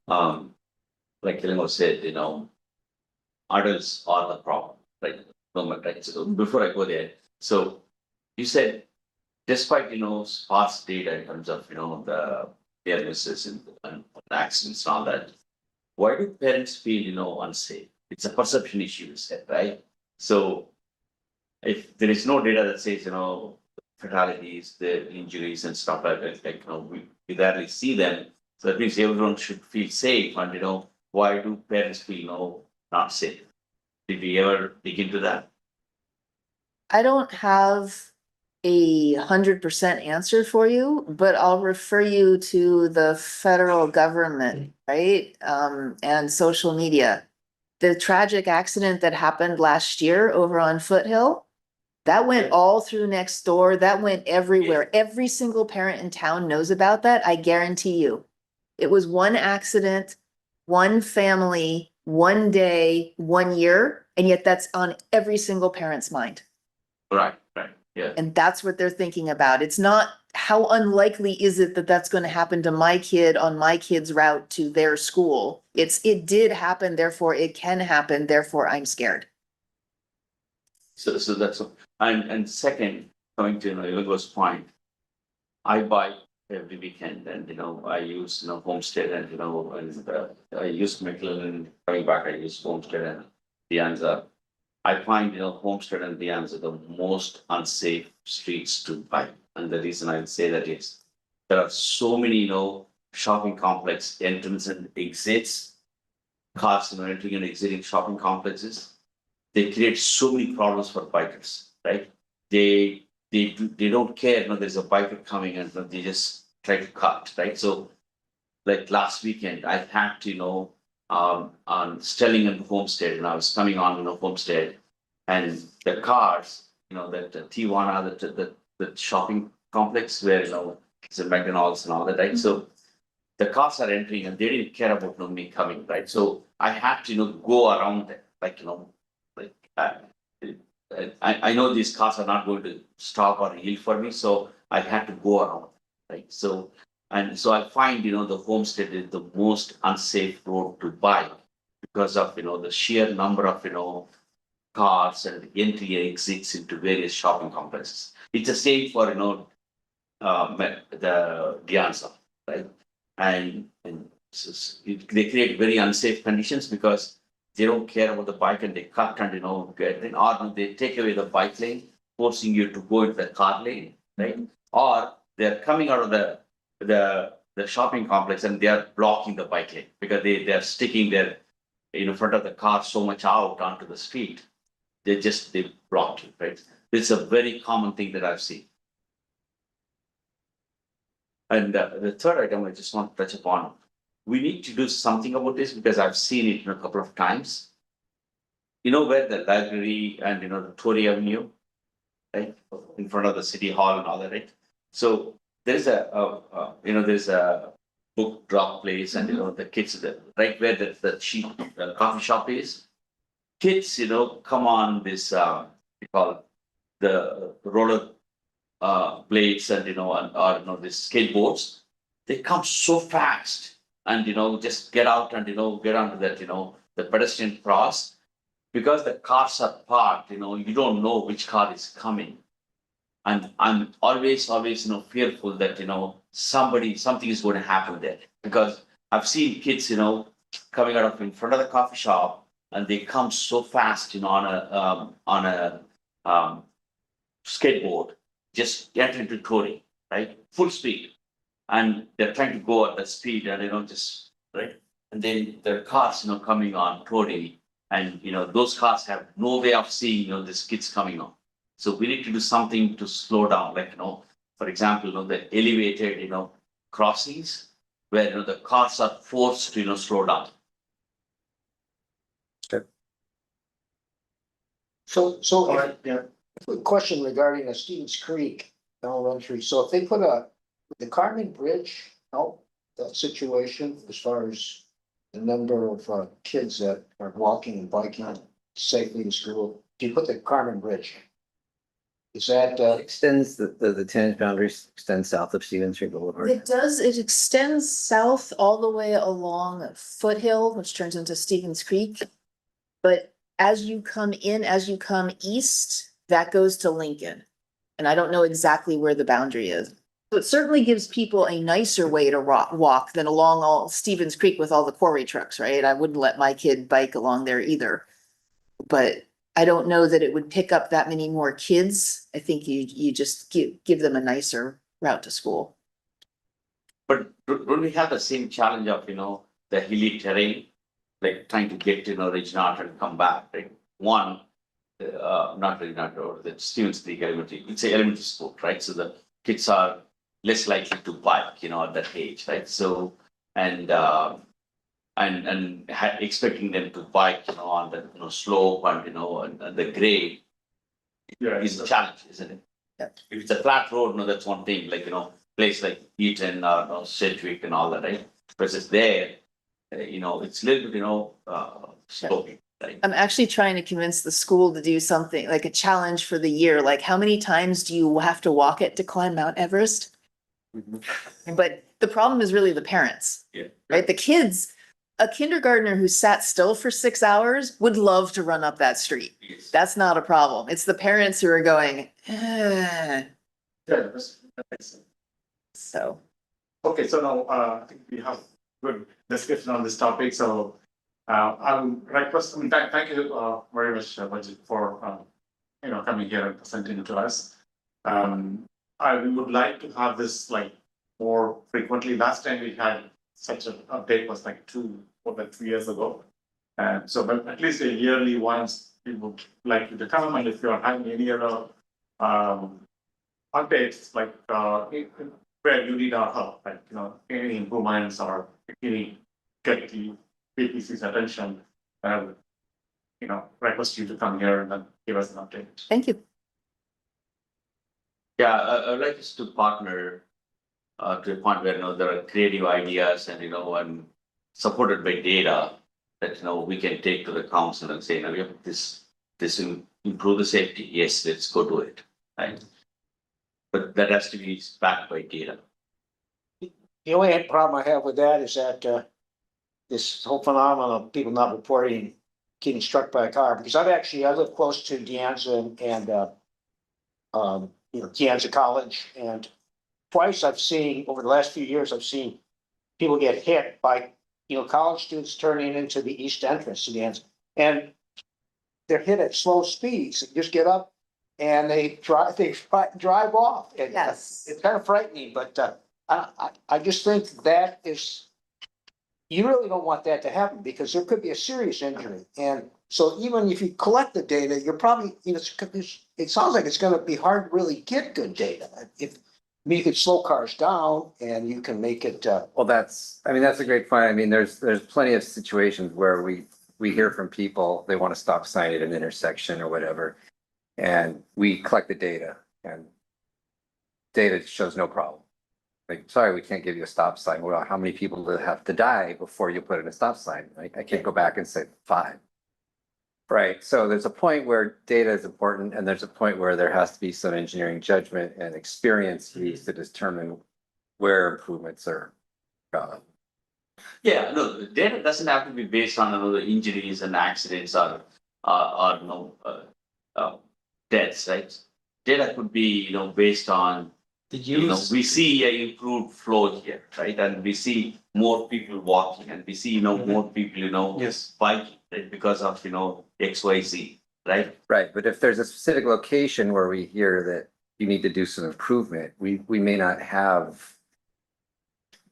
Speaker 3: like Eleanor said, adults are the problem, right? Right. So before I go there, so you said, despite sparse data in terms of the illnesses and accidents and all that, why do parents feel unsafe? It's a perception issue, you said, right? So if there is no data that says fatalities, the injuries and stuff like that, we rarely see them. So that means everyone should feel safe. And why do parents feel not safe? Did we ever dig into that?
Speaker 5: I don't have a 100% answer for you, but I'll refer you to the federal government, right? And social media. The tragic accident that happened last year over on Foothill, that went all through next door. That went everywhere. Every single parent in town knows about that. I guarantee you. It was one accident, one family, one day, 1 year, and yet that's on every single parent's mind.
Speaker 3: Right. Yeah.
Speaker 5: And that's what they're thinking about. It's not how unlikely is it that that's going to happen to my kid on my kid's route to their school. It did happen, therefore it can happen, therefore I'm scared.
Speaker 3: So that's and second, coming to Ilgo's point, I bike every weekend, and I use Homestead, and I use McLaren. Coming back, I use Homestead and Dianza. I find Homestead and Dianza the most unsafe streets to bike, and the reason I say that is there are so many shopping complex entrance and exits, cars entering and exiting shopping complexes. They create so many problems for bikers, right? They don't care, there's a biker coming and they just try to cut, right? So like last weekend, I had to, on Stelling and Homestead, and I was coming on Homestead, and the cars, that Tijuana, the shopping complex where it's a McDonald's and all that, right? So the cars are entering and they didn't care about me coming, right? So I had to go around it, I know these cars are not going to stop or yield for me, so I had to go around, right? So I find the Homestead is the most unsafe road to bike because of the sheer number of cars and entry and exits into various shopping complexes. It's the same for the Dianza, right? And they create very unsafe conditions because they don't care about the bike and they cut and or they take away the bike lane, forcing you to go into the car lane, right? Or they're coming out of the shopping complex and they are blocking the bike lane because they are sticking their in front of the car so much out onto the street. They blocked it, right? It's a very common thing that I've seen. And the third item I just want to touch upon, we need to do something about this because I've seen it a couple of times. You know where the library and the Tory Avenue, right, in front of the city hall and all that, right? So there's there's a book drop place, and the kids right where the cheap coffee shop is. Kids, come on this we call it the roller blades and or these skateboards. They come so fast and just get out and get onto that the pedestrian cross, because the cars are parked, you don't know which car is coming. And I'm always, fearful that, something is going to happen there. Because I've seen kids, coming out of in front of the coffee shop, and they come so fast, on a skateboard, just get into Tory, right? Full speed. And they're trying to go at that speed and, just, right? And then there are cars, coming on Tory, and, those cars have no way of seeing, these kids coming on. So we need to do something to slow down, like, for example, the elevated, crossings where, the cars are forced to, slow down.
Speaker 6: So,
Speaker 4: Alright, yeah.
Speaker 6: question regarding the Stevens Creek Elementary, so if they put the Carmen Bridge help that situation as far as the number of kids that are walking and biking safely to school, if you put the Carmen Bridge, is that,
Speaker 2: Extends the tenant boundaries extend south of Stevens Street Boulevard.
Speaker 5: It does, it extends south all the way along Foothill, which turns into Stevens Creek. But as you come east, that goes to Lincoln. And I don't know exactly where the boundary is. So it certainly gives people a nicer way to walk than along all Stevens Creek with all the quarry trucks, right? I wouldn't let my kid bike along there either. But I don't know that it would pick up that many more kids. I think you just give them a nicer route to school.
Speaker 3: But don't we have the same challenge of, the hilly terrain, like trying to get to, Regina and come back, right? One, not Regina or the Stevens Creek Elementary, it's an elementary school, right? So the kids are less likely to bike, at that age, right? So, and expecting them to bike, on the slope and the grade is a challenge, isn't it?
Speaker 5: Yeah.
Speaker 3: If it's a flat road, that's one thing, like, place like Eaton or Sedgwick and all that, right? Versus there, it's a little bit, sloping, right?
Speaker 5: I'm actually trying to convince the school to do something like a challenge for the year. Like, how many times do you have to walk it to climb Mount Everest? But the problem is really the parents,
Speaker 3: Yeah.
Speaker 5: right? The kids, a kindergartner who sat still for 6 hours would love to run up that street.
Speaker 3: Yes.
Speaker 5: That's not a problem. It's the parents who are going,
Speaker 4: Yeah, that makes sense.
Speaker 5: so.
Speaker 4: Okay, so now, I think we have good discussion on this topic, so, I'll request, thank you, very much, Vajit, for, coming here and presenting to us. I would like to have this like more frequently. Last time we had such an update was like 2 years ago. And so, but at least a yearly once, we would like you to come, and if you are having any other, updates, like, where you need our help, like, any improvements or any get the PPC's attention, request you to come here and then give us an update.
Speaker 5: Thank you.
Speaker 3: Yeah, I would like us to partner to a point where, there are creative ideas and, and supported by data that, we can take to the council and say, we have this will improve the safety. Yes, let's go do it, right? But that has to be backed by data.
Speaker 6: the only problem I have with that is that, this whole phenomenon of people not reporting getting struck by a car, because I live close to De Anza and De Anza College, and twice I've seen, over the last few years, I've seen people get hit by, college students turning into the east entrance to De Anza. And they're hit at slow speeds, they just get up and they drive off. And,
Speaker 5: Yes.
Speaker 6: It's kind of frightening, but I just think that is, you really don't want that to happen, because there could be a serious injury. And so even if you collect the data, you're probably, it sounds like it's gonna be hard to really get good data. If you could slow cars down and you can make it,
Speaker 2: Well, that's a great point. I mean, there's plenty of situations where we hear from people, they want to stop sign at an intersection or whatever. And we collect the data and data shows no problem. Like, sorry, we can't give you a stop sign. Well, how many people do have to die before you put in a stop sign? I can't go back and say 5. Right, so there's a point where data is important and there's a point where there has to be some engineering judgment and experience used to determine where improvements are.
Speaker 3: Yeah, no, the data doesn't have to be based on the injuries and accidents or deaths, right? Data could be, based on,
Speaker 1: The
Speaker 3: we see a improved flow here, right? And we see more people walking and we see, more people,
Speaker 1: Yes.
Speaker 3: biking, right? Because of, XYZ, right?
Speaker 2: Right, but if there's a specific location where we hear that you need to do some improvement, we may not have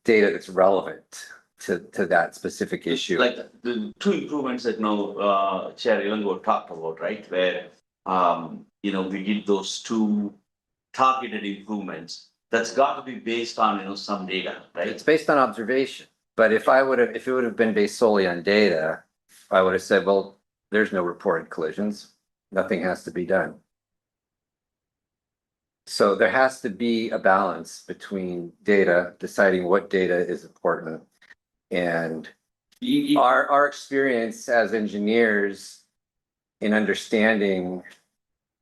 Speaker 2: data that's relevant to that specific issue.
Speaker 3: Like the 2 improvements that Chair Ilango talked about, right? Where we did those 2 targeted improvements. That's got to be based on some data, right?
Speaker 2: It's based on observation, but if it would have been based solely on data, I would have said, well, there's no reported collisions. Nothing has to be done. So there has to be a balance between data, deciding what data is important, and our experience as engineers in understanding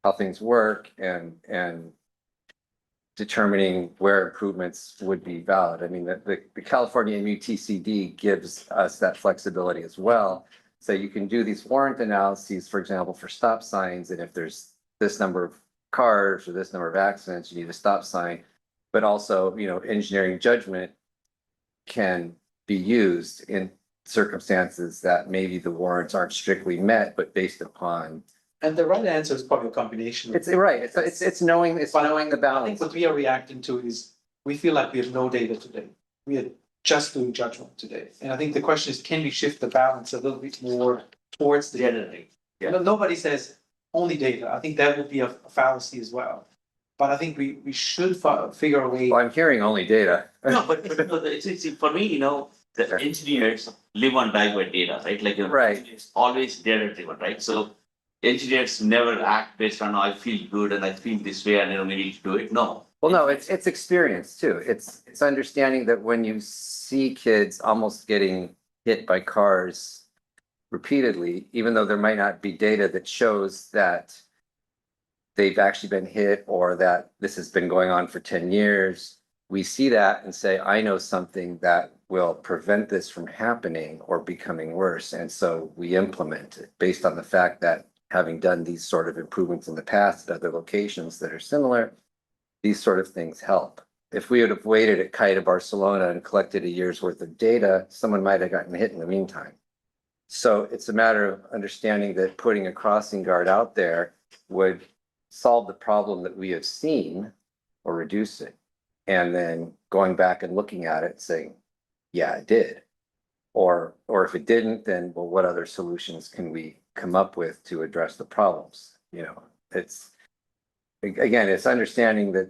Speaker 2: how things work and determining where improvements would be valid. I mean, the California MUTCD gives us that flexibility as well. So you can do these warrant analyses, for example, for stop signs, and if there's this number of cars or this number of accidents, you need a stop sign. But also, engineering judgment can be used in circumstances that maybe the warrants aren't strictly met, but based upon.
Speaker 1: And the right answer is probably a combination.
Speaker 2: It's right. It's knowing the
Speaker 1: I
Speaker 2: balance.
Speaker 1: think what we are reacting to is, we feel like we have no data today. We are just doing judgment today. And I think the question is, can we shift the balance a little bit more towards the data? Nobody says only data. I think that would be a fallacy as well. But I think we should figure a way.
Speaker 2: Well, I'm hearing only data.
Speaker 3: No, but it's for me, the engineers live and die by data, right? Like,
Speaker 2: Right.
Speaker 3: It's always data driven, right? So engineers never act based on, I feel good and I feel this way and we need to do it. No.
Speaker 2: Well, no, it's experience too. It's understanding that when you see kids almost getting hit by cars repeatedly, even though there might not be data that shows that they've actually been hit or that this has been going on for 10 years, we see that and say, I know something that will prevent this from happening or becoming worse. And so we implement it based on the fact that having done these sort of improvements in the past at other locations that are similar, these sort of things help. If we would have waited at Calle Barcelona and collected a year's worth of data, someone might have gotten hit in the meantime. So it's a matter of understanding that putting a crossing guard out there would solve the problem that we have seen or reduce it. And then going back and looking at it saying, yeah, it did. Or if it didn't, then, well, what other solutions can we come up with to address the problems? It's understanding that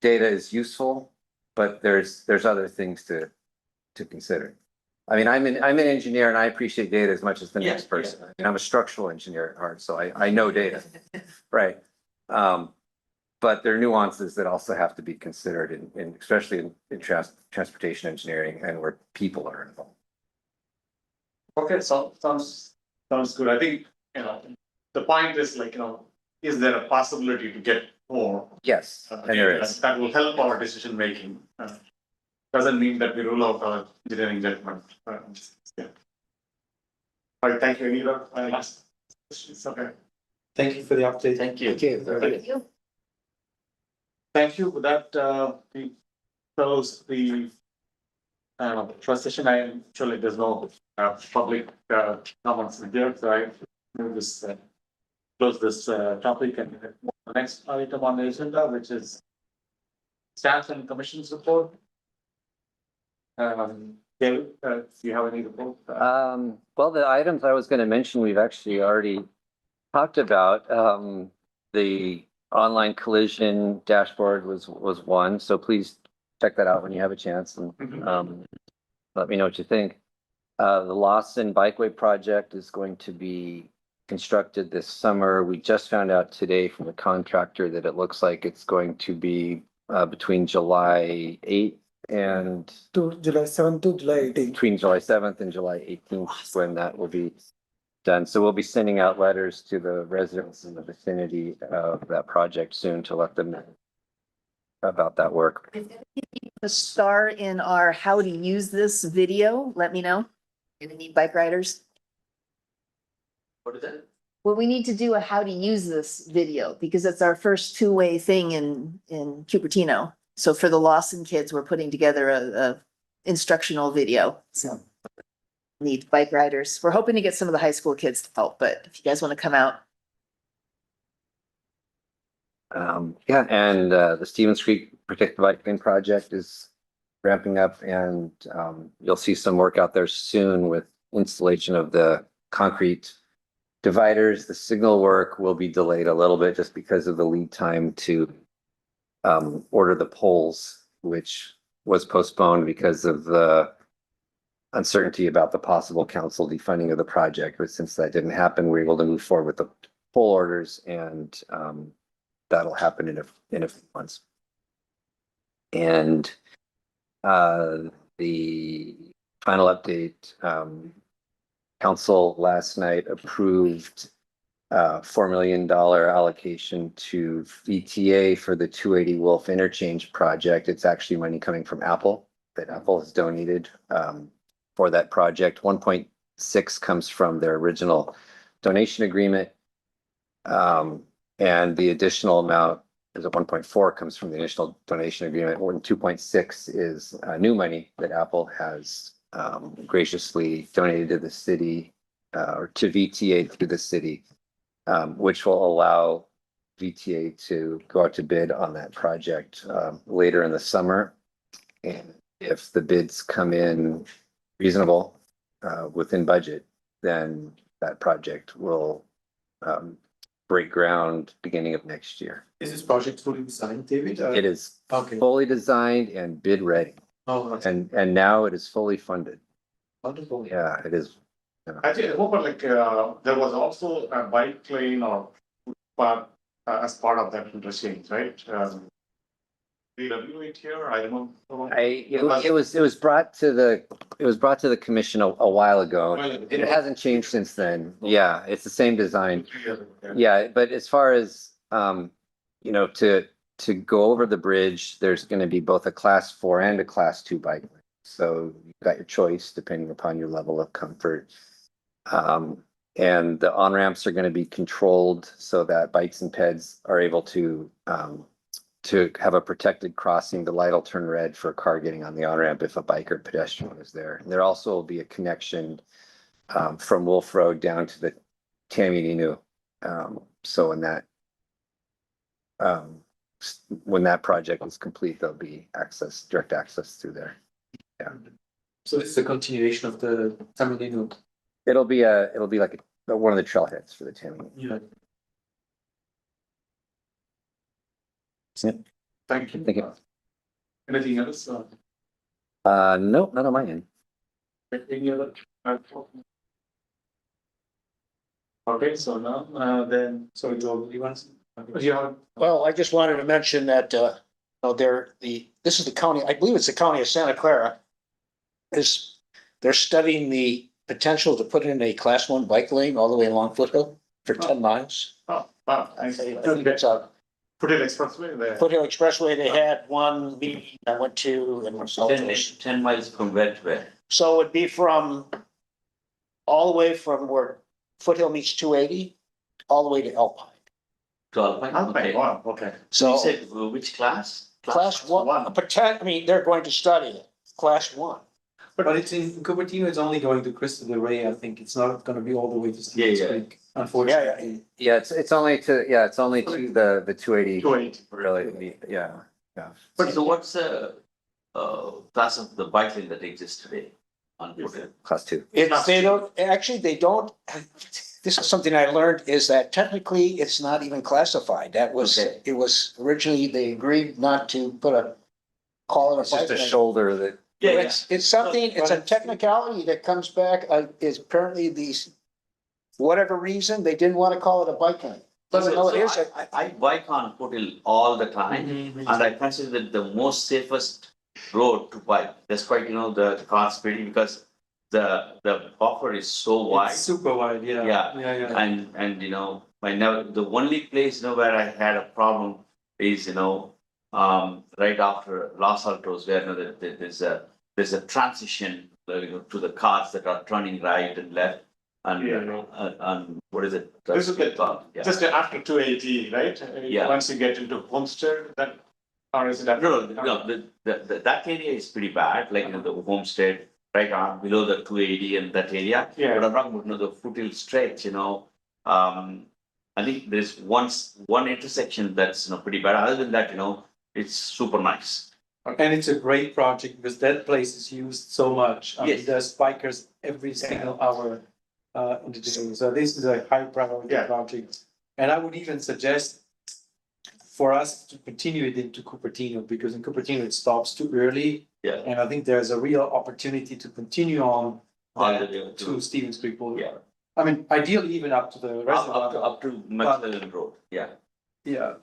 Speaker 2: data is useful, but there's other things to consider. I mean, I'm an engineer and I appreciate data as much as the next person. I mean, I'm a structural engineer at heart, so I know data, right? But there are nuances that also have to be considered in especially in transportation engineering and where people are involved.
Speaker 4: Okay, so sounds good. I think, the point is like, is there a possibility to get more?
Speaker 2: Yes, and there is.
Speaker 4: That will help our decision making. Doesn't mean that we rule out our engineering judgment. Yeah. All right, thank you, Anita. It's okay.
Speaker 1: Thank you for the update.
Speaker 3: Thank you.
Speaker 6: okay,
Speaker 5: Thank you.
Speaker 4: Thank you for that. We close the first session. Actually, there's no public comments here, so I will just close this topic and move on to the next item on the agenda, which is staff and commissions report. David, do you have any report?
Speaker 2: Well, the items I was going to mention, we've actually already talked about. The online collision dashboard was one, so please check that out when you have a chance and let me know what you think. The Lawson Bikeway project is going to be constructed this summer. We just found out today from the contractor that it looks like it's going to be between July 8th and
Speaker 7: To July 7th to July 18th.
Speaker 2: between July 7th and July 18th when that will be done. So we'll be sending out letters to the residents in the vicinity of that project soon to let them know about that work.
Speaker 5: A star in our how to use this video, let me know. If you need bike riders.
Speaker 3: What is that?
Speaker 5: Well, we need to do a how to use this video because it's our first two-way thing in Cupertino. So for the Lawson kids, we're putting together a instructional video. So need bike riders. We're hoping to get some of the high school kids to help, but if you guys want to come out.
Speaker 2: Yeah, and the Stevens Creek Protected Bike Lane project is ramping up and you'll see some work out there soon with installation of the concrete dividers. The signal work will be delayed a little bit just because of the lead time to order the poles, which was postponed because of the uncertainty about the possible council defunding of the project. But since that didn't happen, we were able to move forward with the pole orders and that'll happen in a few months. And the final update, council last night approved $4 million allocation to VTA for the 280 Wolf Interchange project. It's actually money coming from Apple that Apple has donated for that project. 1.6 comes from their original donation agreement. And the additional amount is a 1.4 comes from the initial donation agreement. 2.6 is new money that Apple has graciously donated to the city or to VTA through the city, which will allow VTA to go out to bid on that project later in the summer. And if the bids come in reasonable within budget, then that project will break ground beginning of next year.
Speaker 1: Is this project fully designed, David?
Speaker 2: It is
Speaker 1: Okay.
Speaker 2: fully designed and bid ready,
Speaker 1: Oh, that's
Speaker 2: and now it is fully funded.
Speaker 1: wonderful.
Speaker 2: Yeah, it is.
Speaker 4: I think, I remember like, there was also a bike lane or footpath as part of that interchange, right? VW here, I don't know.
Speaker 2: It was brought to the commission a while ago. It hasn't changed since then. Yeah, it's the same design. Yeah, but as far as to go over the bridge, there's going to be both a class 4 and a class 2 bike lane. So you've got your choice depending upon your level of comfort. And the on-ramps are going to be controlled so that bikes and peds are able to have a protected crossing. The light will turn red for a car getting on the on-ramp if a bike or pedestrian is there. And there also will be a connection from Wolf Road down to the Tamianinu. So when that project is complete, there'll be direct access through there. Yeah.
Speaker 1: So this is a continuation of the Tamilino.
Speaker 2: It'll be like one of the trailheads for the Tamianinu.
Speaker 1: Yeah.
Speaker 4: Thank you.
Speaker 2: Thank you.
Speaker 4: Anything else?
Speaker 2: Nope, not on my end.
Speaker 4: Any other? Okay, so now, then,
Speaker 1: So Joe, you want?
Speaker 4: you have,
Speaker 6: Well, I just wanted to mention that, this is the county, I believe it's the county of Santa Clara. They're studying the potential to put in a class 1 bike lane all the way along Foothill for 10 miles.
Speaker 4: I
Speaker 6: I think it's a
Speaker 4: Foothill Expressway there.
Speaker 6: Foothill Expressway. They had one meeting I went to and was
Speaker 3: 10 miles from where to where?
Speaker 6: so it'd be from all the way from where Foothill meets 280, all the way to Alpine.
Speaker 3: 12 miles?
Speaker 4: Alpine,
Speaker 3: Okay.
Speaker 4: wow, okay.
Speaker 3: So you
Speaker 6: So
Speaker 3: said which class?
Speaker 6: class 1, they're going to study it, class 1.
Speaker 1: But it's in Cupertino, it's only going to Cristo del Rey. I think it's not gonna be all the way to Stevens
Speaker 3: Yeah.
Speaker 1: Creek, unfortunately.
Speaker 2: Yeah, it's only to the 280.
Speaker 4: 280.
Speaker 2: Really, yeah.
Speaker 3: So what's the class of the bike lane that exists today on Foothill?
Speaker 2: Class 2.
Speaker 6: They don't, this this is something I learned, is that technically it's not even classified. That was,
Speaker 3: Okay.
Speaker 6: it was originally, they agreed not to put a, call it
Speaker 2: It's
Speaker 6: a
Speaker 2: just a
Speaker 6: bike lane.
Speaker 2: shoulder that,
Speaker 3: Yeah,
Speaker 6: It's something, it's a technicality that comes back, is apparently these, whatever reason, they didn't want to call it a bike lane. Even though it is,
Speaker 3: I bike on foothill all the time, and I consider it the most safest road to bike, despite, the car speeding, because the buffer is so wide.
Speaker 1: It's super wide, yeah.
Speaker 3: Yeah.
Speaker 1: Yeah.
Speaker 3: And the only place, where I had a problem is, right after Los Altos, where, there's a transition, to the cars that are turning right and left. And, and what is it?
Speaker 4: This is the-
Speaker 3: Yeah.
Speaker 4: Just after 280, right?
Speaker 3: Yeah.
Speaker 4: Once you get into Homestead, that, or is it after?
Speaker 3: No, that area is pretty bad, like, the homestead, right on below the 280 and that area.
Speaker 4: Yeah.
Speaker 3: But I'm talking about, the foothill stretch, I think there's one intersection that's, pretty bad. Other than that, it's super nice.
Speaker 1: And it's a great project because that place is used so much. I mean,
Speaker 3: Yes.
Speaker 1: there's bikers every single hour in the day. So this is a high priority
Speaker 4: Yeah.
Speaker 1: project. And I would even suggest for us to continue it into Cupertino, because in Cupertino it stops too early.
Speaker 3: Yeah.
Speaker 1: And I think there's a real opportunity to continue on
Speaker 3: All the
Speaker 1: that
Speaker 3: way
Speaker 1: to Stevens Creek Boulevard.
Speaker 3: Yeah.
Speaker 1: I mean, ideally even up to the reservoir.
Speaker 3: Up to McClellan Road, yeah.
Speaker 1: Yeah.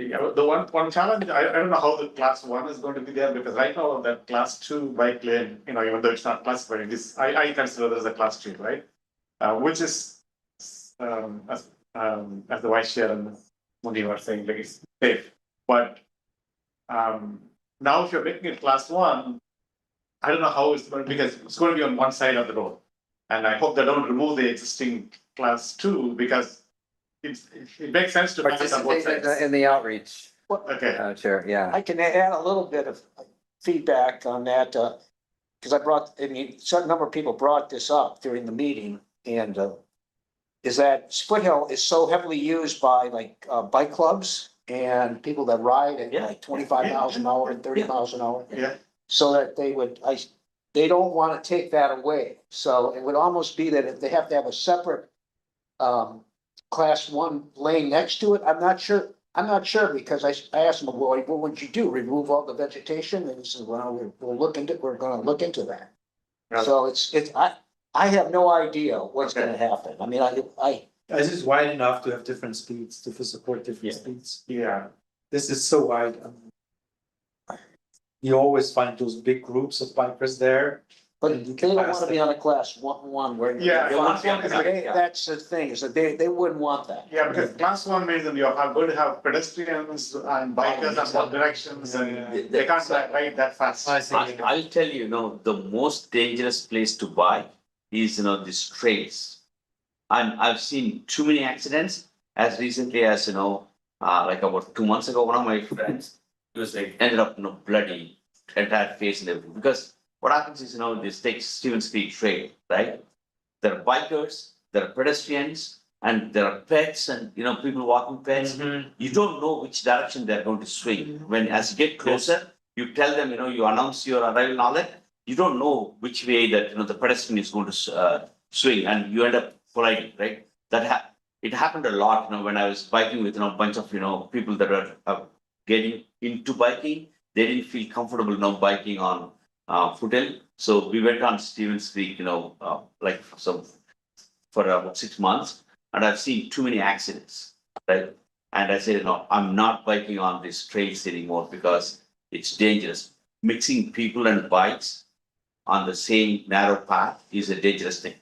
Speaker 4: Yeah, the one challenge, I don't know how the class 1 is going to be there, because right now that class 2 bike lane, even though it's not classified, it is, I consider this a class 2, right? Which is, as the vice chair and Muni were saying, like, it's safe. But now if you're making it class 1, I don't know how it's going to, because it's going to be on one side of the road. And I hope they don't remove the existing class 2, because it makes sense to have it on both
Speaker 2: participate
Speaker 4: sides.
Speaker 2: in the outreach,
Speaker 4: Okay.
Speaker 2: Chair, yeah.
Speaker 6: I can add a little bit of feedback on that, because a certain number of people brought this up during the meeting, and is that Foothill is so heavily used by like bike clubs and people that ride at
Speaker 3: Yeah.
Speaker 6: like 25 miles an hour and 30
Speaker 3: Yeah.
Speaker 6: miles an hour.
Speaker 4: Yeah.
Speaker 6: So that they don't want to take that away. So it would almost be that if they have to have a separate class 1 lane next to it, I'm not sure, because I asked him, well, what would you do? Remove all the vegetation? And he said, well, we're gonna look into that.
Speaker 4: Yeah.
Speaker 6: So I have no idea what's gonna happen. I mean,
Speaker 1: This is wide enough to have different speeds, to support different
Speaker 3: Yeah.
Speaker 1: speeds.
Speaker 4: Yeah.
Speaker 1: This is so wide. You always find those big groups of bikers there.
Speaker 6: but
Speaker 1: And you
Speaker 6: they
Speaker 1: can
Speaker 6: don't
Speaker 1: pass
Speaker 6: wanna be
Speaker 1: them.
Speaker 6: on a class 1 where.
Speaker 4: Yeah, class 1 is like,
Speaker 6: That's the thing, is that they wouldn't want that.
Speaker 4: yeah, because class 1 means that you're going to have pedestrians and bikers and both directions, and they can't ride that fast.
Speaker 1: I see.
Speaker 3: I'll tell you, the most dangerous place to bike is, these trails. And I've seen too many accidents as recently as, like about 2 months ago, one of my friends, he was like, ended up, bloody, entire face and everything. Because what happens is, this takes Stevens Creek Trail, right? There are bikers, there are pedestrians, and there are pets and, people walking pets. You don't know which direction they're going to swing. When, as you get closer, you tell them, you announce your arrival and all that. You don't know which way that, the pedestrian is going to swing, and you end up colliding, right? It happened a lot, when I was biking with, a bunch of, people that were getting into biking. They didn't feel comfortable, biking on foothill. So we went on Stevens Creek, like for about 6 months, and I've seen too many accidents, right? And I said, I'm not biking on these trails anymore because it's dangerous. Mixing people and bikes on the same narrow path is a dangerous thing.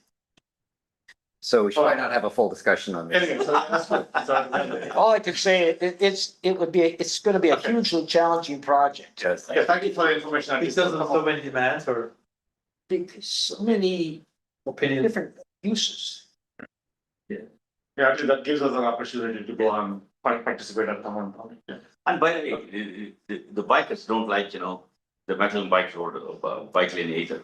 Speaker 2: So we should probably not have a full discussion on this.
Speaker 4: Anyway, so that's good. So,
Speaker 6: All I can say, it's gonna be a hugely challenging project.
Speaker 2: Yes.
Speaker 4: yeah, thank you for the information.
Speaker 1: Because of so many demands or
Speaker 6: Because so many
Speaker 1: opinions.
Speaker 6: different uses.
Speaker 4: Yeah, actually, that gives us an opportunity to go and participate at someone. Yeah.
Speaker 3: And by the way, the bikers don't like, the metal bike road, bike lane either.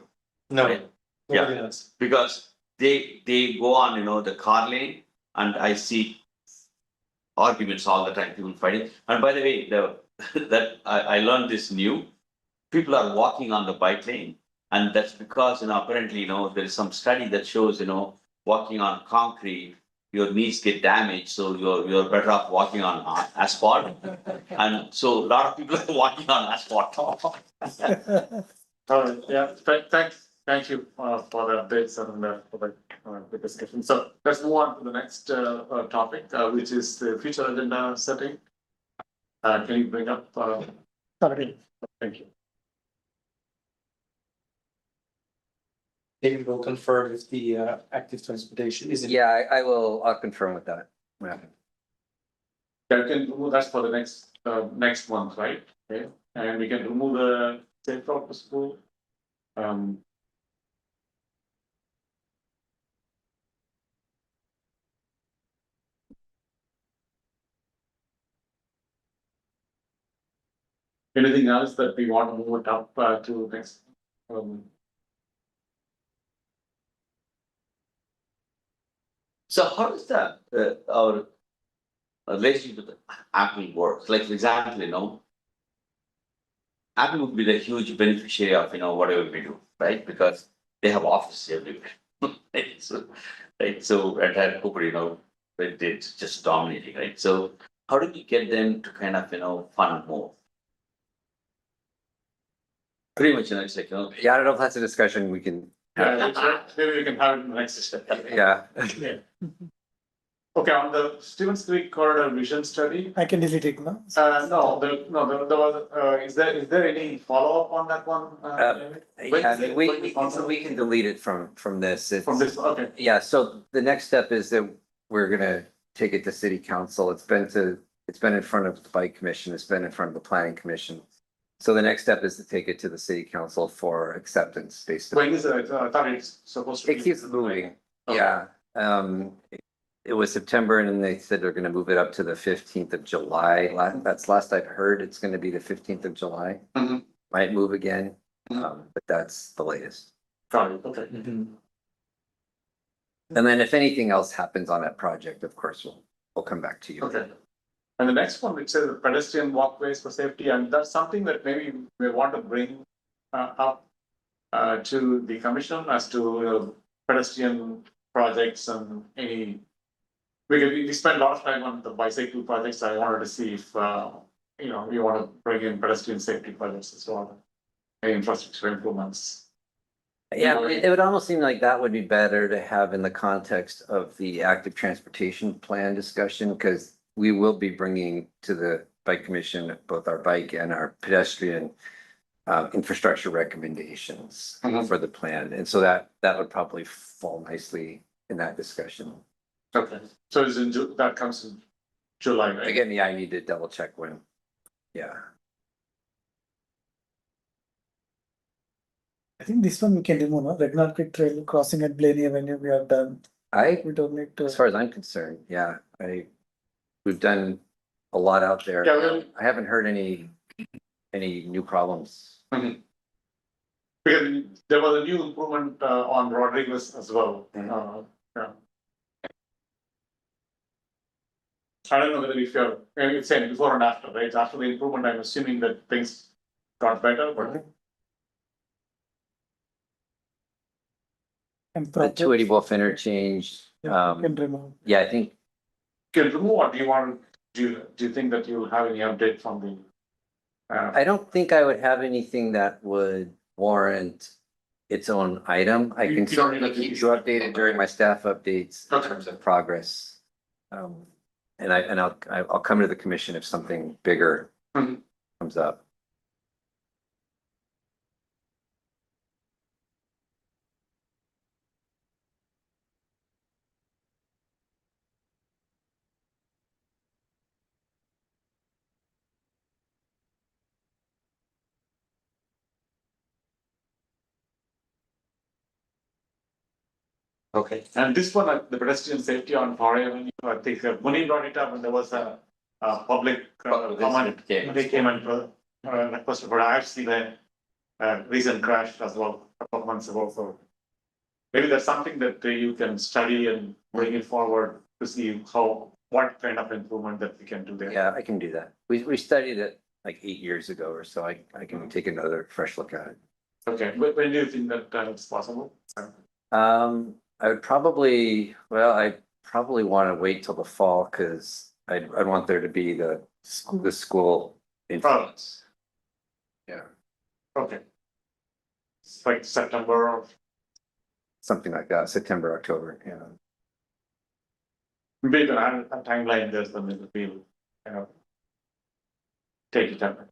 Speaker 1: No.
Speaker 3: Right.
Speaker 1: Nobody
Speaker 3: Yeah.
Speaker 1: knows.
Speaker 3: Because they go on, the car lane, and I see arguments all the time, people fighting. And by the way, that I learned this new. People are walking on the bike lane, and that's because, apparently, there is some study that shows, walking on concrete, your knees get damaged, so you're better off walking on asphalt. And so a lot of people are walking on asphalt.
Speaker 4: All right, yeah, thank you for the updates and for the discussion. So let's move on to the next topic, which is the future agenda setting. Can you bring up?
Speaker 7: Sorry.
Speaker 4: Thank you.
Speaker 1: David will confirm if the active transportation is in.
Speaker 2: Yeah, I'll confirm with that. Yeah.
Speaker 4: Yeah, we can remove that for the next month, right? Okay, and we can remove the safe route to school. Anything else that we want to move it up to next?
Speaker 3: So how does that, our relationship with Apple works? Like, for example, Apple would be the huge beneficiary of, whatever we do, right? Because they have offices everywhere. Right? So at Cupertino, they're just dominating, right? So how do we get them to kind of, fund more? Pretty much, it's like,
Speaker 2: Yeah, I don't know if that's a discussion we can have.
Speaker 4: Yeah, maybe we can have it in the next step.
Speaker 2: Yeah.
Speaker 4: Yeah. Okay, on the Stevens Creek corridor vision study,
Speaker 7: I can delete it now.
Speaker 4: no, there was, is there any follow-up on that one? David?
Speaker 2: Yeah, I mean, we can delete it from this. It's-
Speaker 4: From this, okay,
Speaker 2: Yeah, so the next step is that we're gonna take it to city council. It's been in front of the bike commission, it's been in front of the planning commission. So the next step is to take it to the city council for acceptance based.
Speaker 4: when is it, I thought it's supposed to be.
Speaker 2: It keeps moving,
Speaker 4: Okay.
Speaker 2: yeah. It was September and then they said they're gonna move it up to the 15th of July. That's last I've heard, it's gonna be the 15th of July.
Speaker 4: Mhm.
Speaker 2: Might move again,
Speaker 4: Mhm.
Speaker 2: but that's the latest.
Speaker 4: Got it, okay.
Speaker 1: Mhm.
Speaker 2: And then if anything else happens on that project, of course, we'll come back to you.
Speaker 4: Okay. And the next one, which says pedestrian walkways for safety, and that's something that maybe we want to bring up to the commission as to pedestrian projects and any. We spend a lot of time on the bicycle projects. I wanted to see if, we want to bring in pedestrian safety projects as well. Any infrastructure improvements.
Speaker 2: Yeah, it would almost seem like that would be better to have in the context of the active transportation plan discussion, because we will be bringing to the bike commission, both our bike and our pedestrian infrastructure recommendations
Speaker 4: Mhm.
Speaker 2: for the plan. And so that would probably fall nicely in that discussion.
Speaker 4: Okay, so it's that comes in July, right?
Speaker 2: Again, yeah, I need to double check when. Yeah.
Speaker 7: I think this one we can remove, no? Ragnar Creek Trail crossing at Blaney Avenue, we have done. We don't need
Speaker 2: As
Speaker 7: to.
Speaker 2: far as I'm concerned, yeah, we've done a lot out there.
Speaker 4: Yeah, really.
Speaker 2: I haven't heard any new problems.
Speaker 4: Mhm. Because there was a new improvement on Rodriguez as well. Yeah. I don't know whether if you're saying before and after, right? After the improvement, I'm assuming that things got better, but.
Speaker 7: And
Speaker 2: The
Speaker 7: proper-
Speaker 2: 280 Wolf interchange,
Speaker 7: Yeah, we can remove.
Speaker 2: yeah, I think,
Speaker 4: Can remove, or do you think that you'll have any update from the?
Speaker 2: I don't think I would have anything that would warrant its own item. I
Speaker 4: You
Speaker 2: can
Speaker 4: don't
Speaker 2: certainly
Speaker 4: need to
Speaker 2: keep
Speaker 4: keep-
Speaker 2: you updated during my staff updates in
Speaker 4: Okay.
Speaker 2: terms of progress. And I'll come to the commission if something bigger
Speaker 4: Mhm.
Speaker 2: comes up.
Speaker 4: Okay, and this one, the pedestrian safety on Torrey Avenue, I think Muni brought it up and there was a public comment. They came and requested, but I've seen a recent crash as well, a couple of months ago, so. Maybe that's something that you can study and bring it forward to see what kind of improvement that we can do there.
Speaker 2: Yeah, I can do that. We studied it like 8 years ago or so. I can take another fresh look at it.
Speaker 4: Okay, when do you think that it's possible?
Speaker 2: I would probably, well, I probably want to wait till the fall because I'd want there to be the school influence. Yeah,
Speaker 4: Okay. It's like September or
Speaker 2: something like that, September, October, yeah.
Speaker 4: maybe the a timeline there's the middle field, you know. Take it up.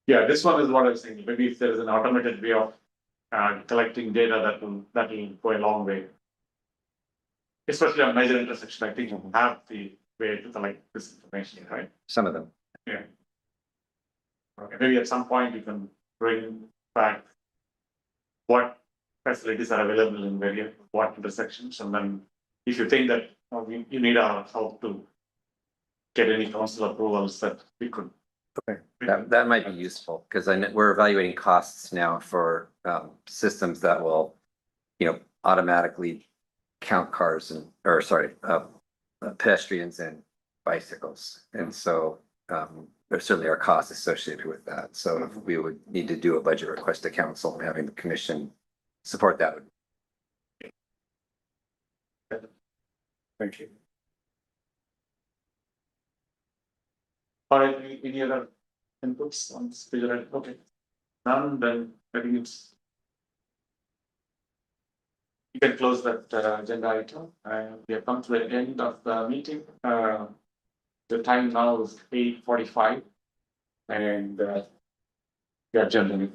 Speaker 4: Yeah, this one is what I was thinking. Maybe if there is an automated way of collecting data that will go a long way. Especially on major intersection, I think you have the way to collect this information, right?
Speaker 2: Some of them.
Speaker 4: Yeah. Okay, maybe at some point you can bring back what facilities are available in various, what intersections, and then if you think that you need our help to get any council approvals that we could.
Speaker 2: Okay, that might be useful because we're evaluating costs now for systems that will, automatically count cars or sorry, pedestrians and bicycles. And so there certainly are costs associated with that. So if we would need to do a budget request to council and having the commission support that.
Speaker 4: Thank you. All right, any other inputs on this? Okay. None, then I think it's. You can close that agenda item. We have come to the end of the meeting. The time now is 8:45. And we are adjourned.